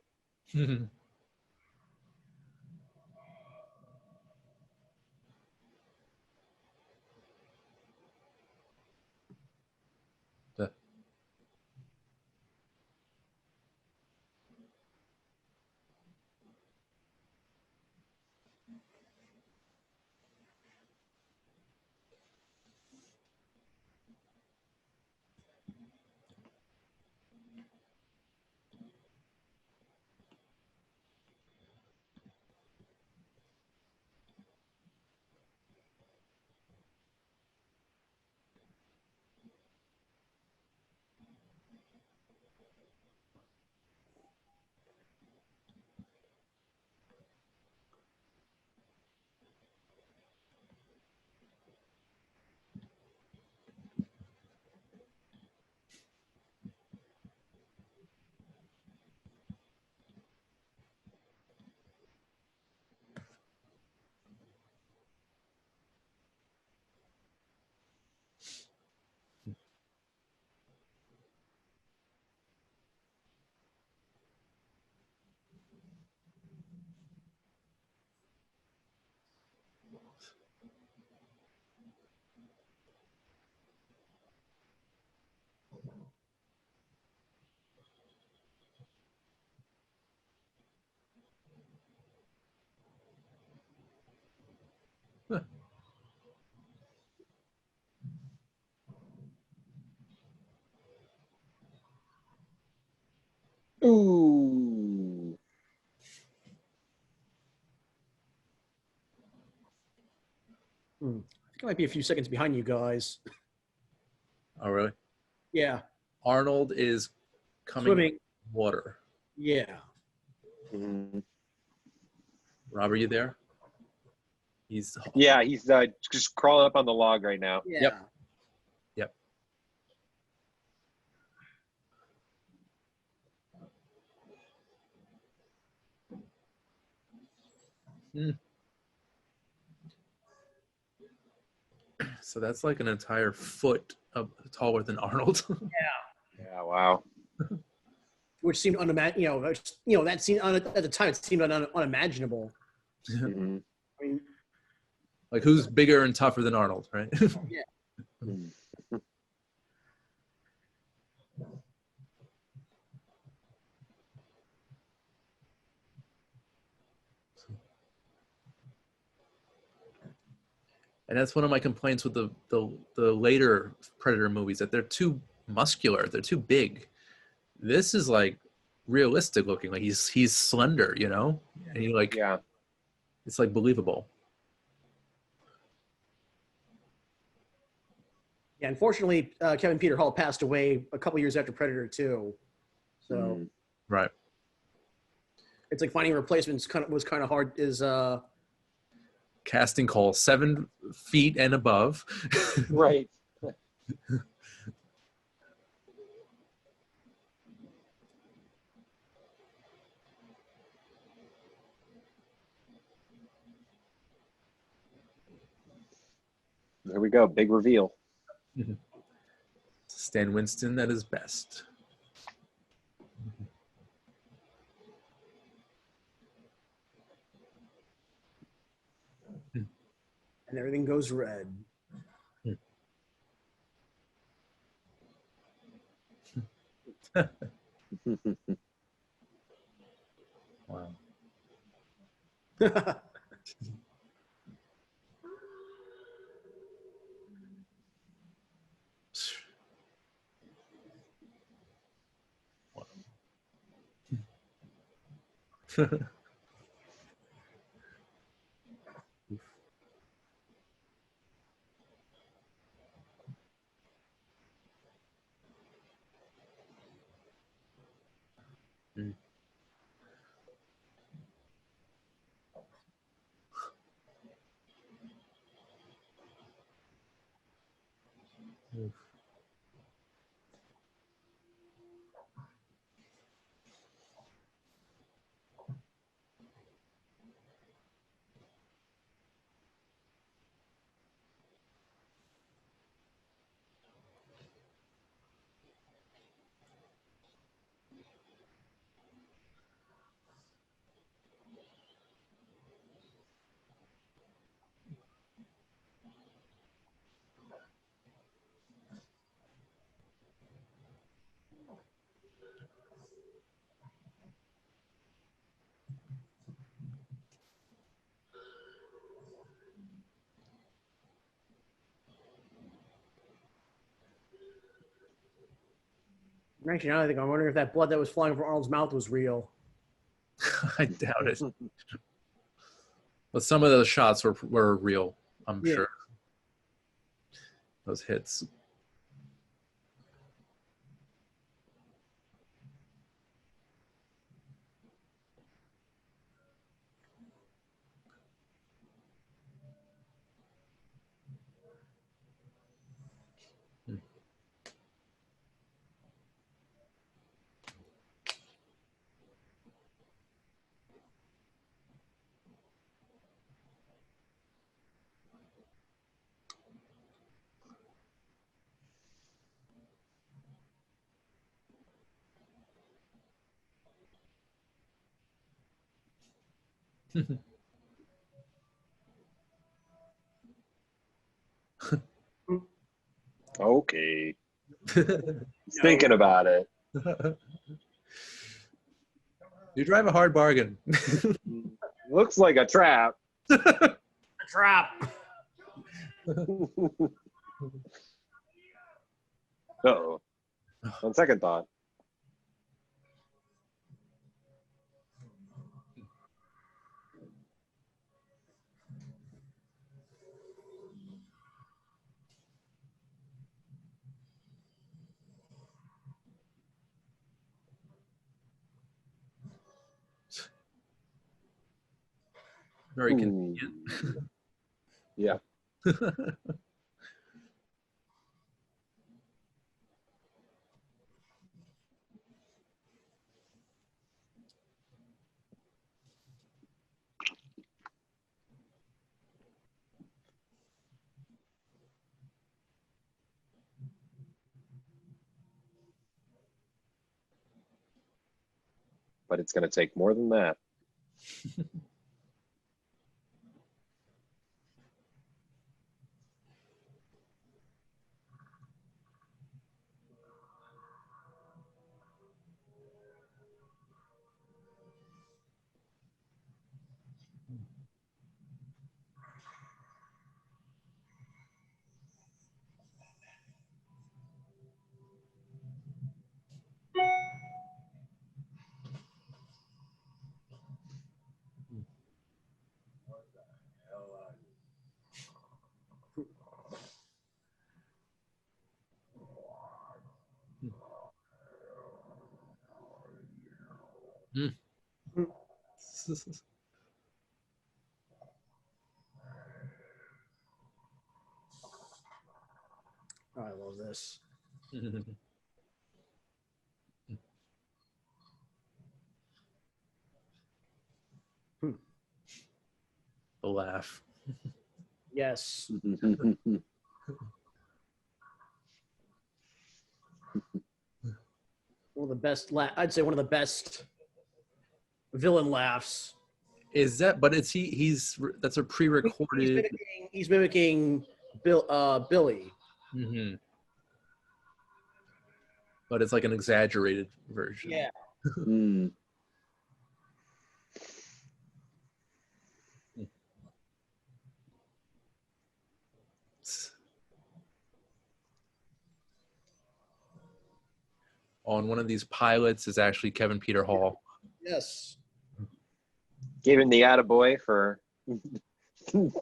Ooh. I think I might be a few seconds behind you guys. Oh, really? Yeah. Arnold is coming Swimming. Water. Yeah. Mhm. Rob, are you there? He's just crawling up on the log right now. Yeah. Yep. So that's like an entire foot taller than Arnold. Yeah, wow. Which seemed unimaginable. That seemed at the time it seemed unimaginable. Mhm. I mean, Like, who's bigger and tougher than Arnold, right? Mhm. And that's one of my complaints with the later Predator movies, that they're too muscular, they're too big. This is like realistic looking, like he's slender, you know, and he like Yeah. it's like believable. yeah, unfortunately, Kevin Peter Hall passed away a couple years after Predator 2. So Mhm. Right. it's like finding replacements was kind of hard. Casting call 7 feet and above. Right. There we go. Big reveal. Stan Winston at his best. and everything goes red. Wow. Mm. Oof. Actually, now I think I'm wondering if that blood that was flying from Arnold's mouth was real. I doubt it. But some of those shots were real, I'm Yeah. sure. Those hits. Okay. Thinking about it. You drive a hard bargain. Looks like a trap. A trap. Uh-oh. On second thought. Very Ooh. convenient. Yeah. But it's going to take more than that. Oh, I love this. The laugh. Yes. One of the best. I'd say one of the best villain laughs. Is that? But it's that's a pre-recorded. He's mimicking Billy. Mm-hmm. But it's like an exaggerated version. Yeah. On one of these pilots is actually Kevin Peter Hall. Yes. Gave him the attaboy for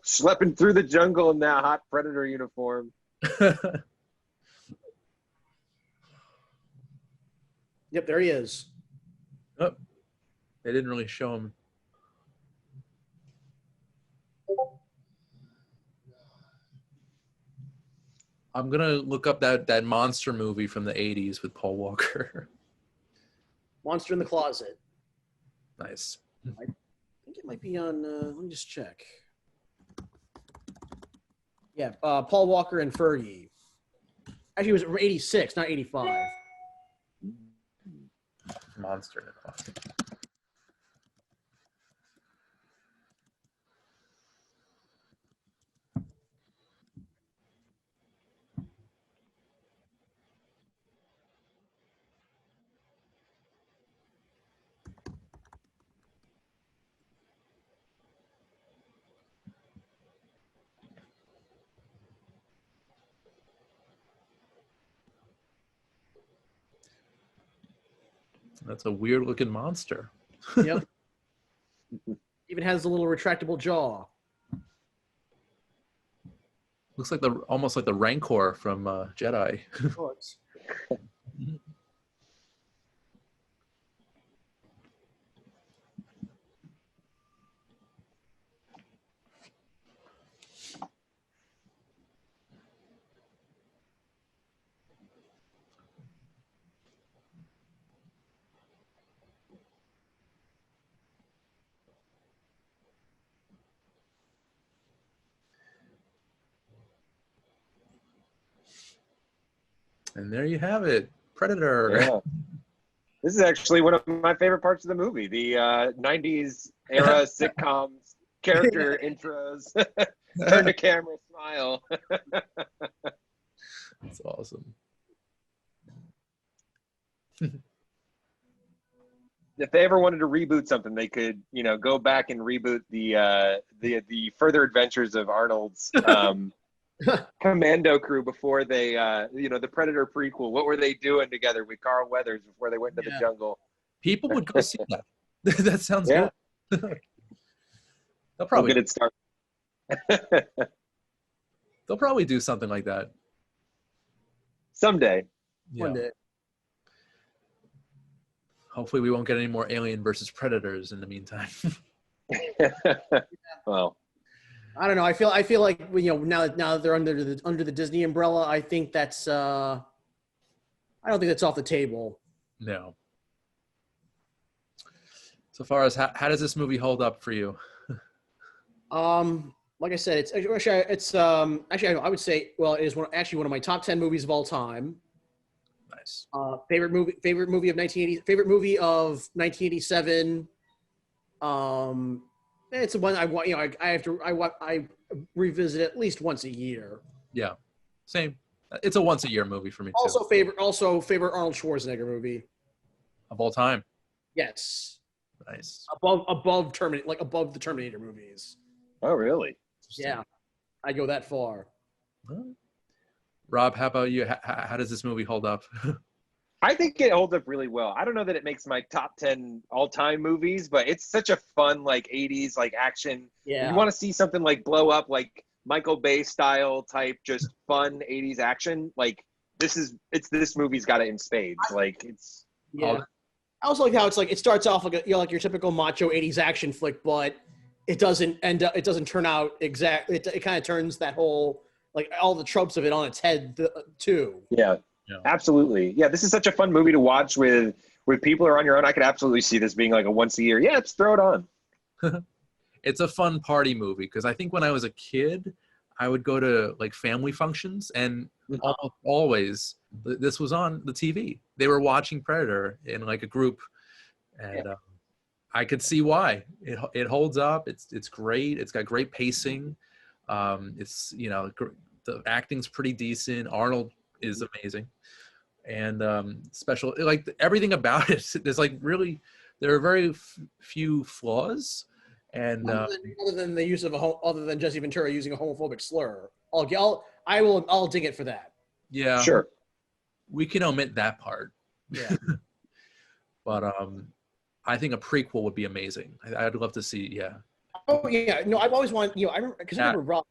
schlepping through the jungle in that hot Predator uniform. Yep, there he is. Oh, they didn't really show him. I'm gonna look up that monster movie from the 80s with Paul Walker. Monster in the Closet. Nice. I think it might be on. Let me just check. Yeah, Paul Walker and Fergie. Actually, it was 86, not 85. Monster in the Closet. That's a weird looking monster. Yep. Even has a little retractable jaw. Looks like almost like the Rancor from Jedi. Oh, it's... And there you have it, Predator. Yeah. This is actually one of my favorite parts of the movie. The 90s era sitcoms, character intros, turn the camera, smile. That's awesome. If they ever wanted to reboot something, they could, go back and reboot the further adventures of Arnold's commando crew before they, the Predator prequel. What were they doing together with Carl Weathers before they went into the jungle? People would go see that. That sounds good. They'll probably get it started. They'll probably do something like that someday. One day. Hopefully, we won't get any more Alien versus Predators in the meantime. Well, I don't know. I feel like now that they're under the Disney umbrella, I think that's I don't think that's off the table. No. So far as how does this movie hold up for you? Like I said, it's actually I would say it is one of my top 10 movies of all time. Nice. Favorite movie of 1980. Favorite movie of 1987. It's the one I want. I revisit at least once a year. Yeah, same. It's a once a year movie for me too. Also favorite Arnold Schwarzenegger movie of all time. Yes. Nice. Above the Terminator movies. Oh, really? Yeah, I go that far. Rob, how about you? How does this movie hold up? I think it holds up really well. I don't know that it makes my top 10 all-time movies, but it's such a fun 80s action. Yeah. You want to see something blow up Michael Bay style type, just fun 80s action. This movie's got it in spades. I also like how it's like it starts off like like your typical macho '80s action flick, but it doesn't end up. It doesn't turn out exactly. It kind of turns that whole like all the tropes of it on its head too. Yeah, Yeah. absolutely. Yeah, this is such a fun movie to watch with people or on your own. I could absolutely see this being like a once a year. Yeah, let's throw it on. It's a fun party movie because I think when I was a kid, I would go to like family functions and almost always this was on the TV. They were watching Predator in like a group, and I could see why it holds up. It's great. It's got great pacing. It's the acting's pretty decent. Arnold is amazing, and special like everything about it. There's like really there are very few flaws. And other than the use of other than Jesse Ventura using a homophobic slur, I'll dig it for that. yeah, Sure. we can omit that part. Yeah. But I think a prequel would be amazing. I'd love to see. Yeah. Oh yeah, no, I've always wanted. I remember because I remember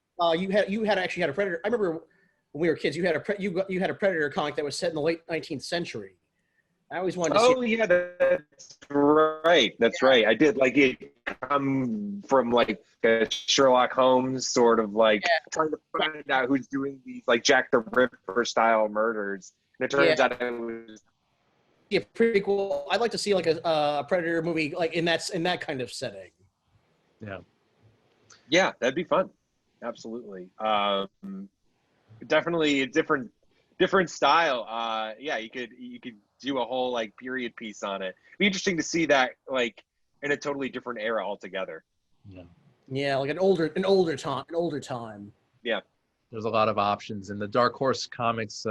you had actually had a Predator. I remember when we were kids, you had a Predator comic that was set in the late 19th century. I always wanted to see. Oh yeah, that's right. That's right. I did like it come from like a Sherlock Holmes sort of like trying to find out who's doing these like Jack the Ripper style murders, and it turns out it was. Yeah, pretty cool. I'd like to see like a Predator movie like in that kind of setting. Yeah. Yeah, that'd be fun. Absolutely. Definitely a different style. Yeah, you could do a whole like period piece on it. It'd be interesting to see that like in a totally different era altogether. Yeah. Yeah, like an older time. Yeah. There's a lot of options, and the Dark Horse comics.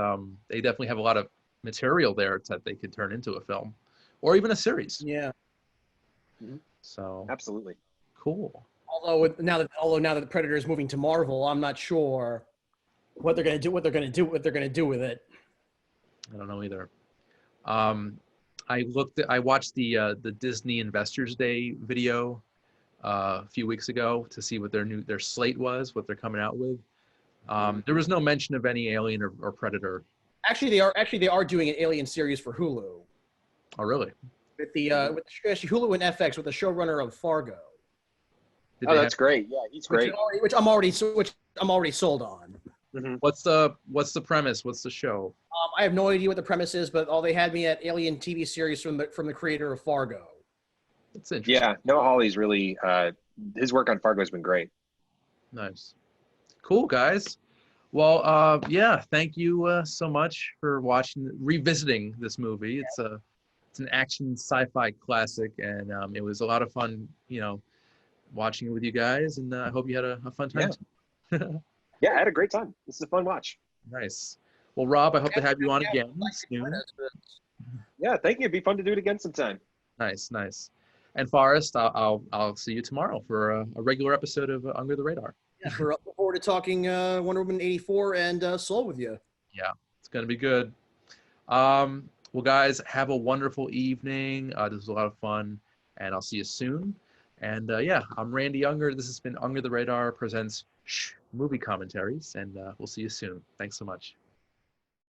They definitely have a lot of material there that they could turn into a film, or even a series. Yeah. So Absolutely. cool. Although now that the Predator is moving to Marvel, I'm not sure what they're going to do with it. I don't know either. I watched the Disney Investors Day video a few weeks ago to see what their slate was, what they're coming out with. There was no mention of any Alien or Predator. Actually, they are doing an Alien series for Hulu. Oh, really? With Hulu and FX with the showrunner of Fargo. That's great. Yeah, he's great. Which I'm already sold on. Mm-hmm. What's the premise? What's the show? I have no idea what the premise is, but they had me at Alien TV series from the creator of Fargo. That's interesting. Yeah, Noah Hawley's really his work on Fargo has been great. Nice. Cool, guys. Well, yeah, thank you so much for revisiting this movie. It's an action sci-fi classic, and it was a lot of fun, watching it with you guys, and I hope you had a fun time. Yeah. Yeah, I had a great time. This is a fun watch. Nice. Well, Rob, I hope to have you on again soon. Yeah, thank you. It'd be fun to do it again sometime. Nice. And Forrest, I'll see you tomorrow for a regular episode of Under the Radar. Yeah, we're looking forward to talking Wonder Woman 84 and Soul with you. Yeah, it's gonna be good. Well, guys, have a wonderful evening. This was a lot of fun, and I'll see you soon. And yeah, I'm Randy Unger. This has been Under the Radar presents Movie Commentaries, and we'll see you soon. Thanks so much.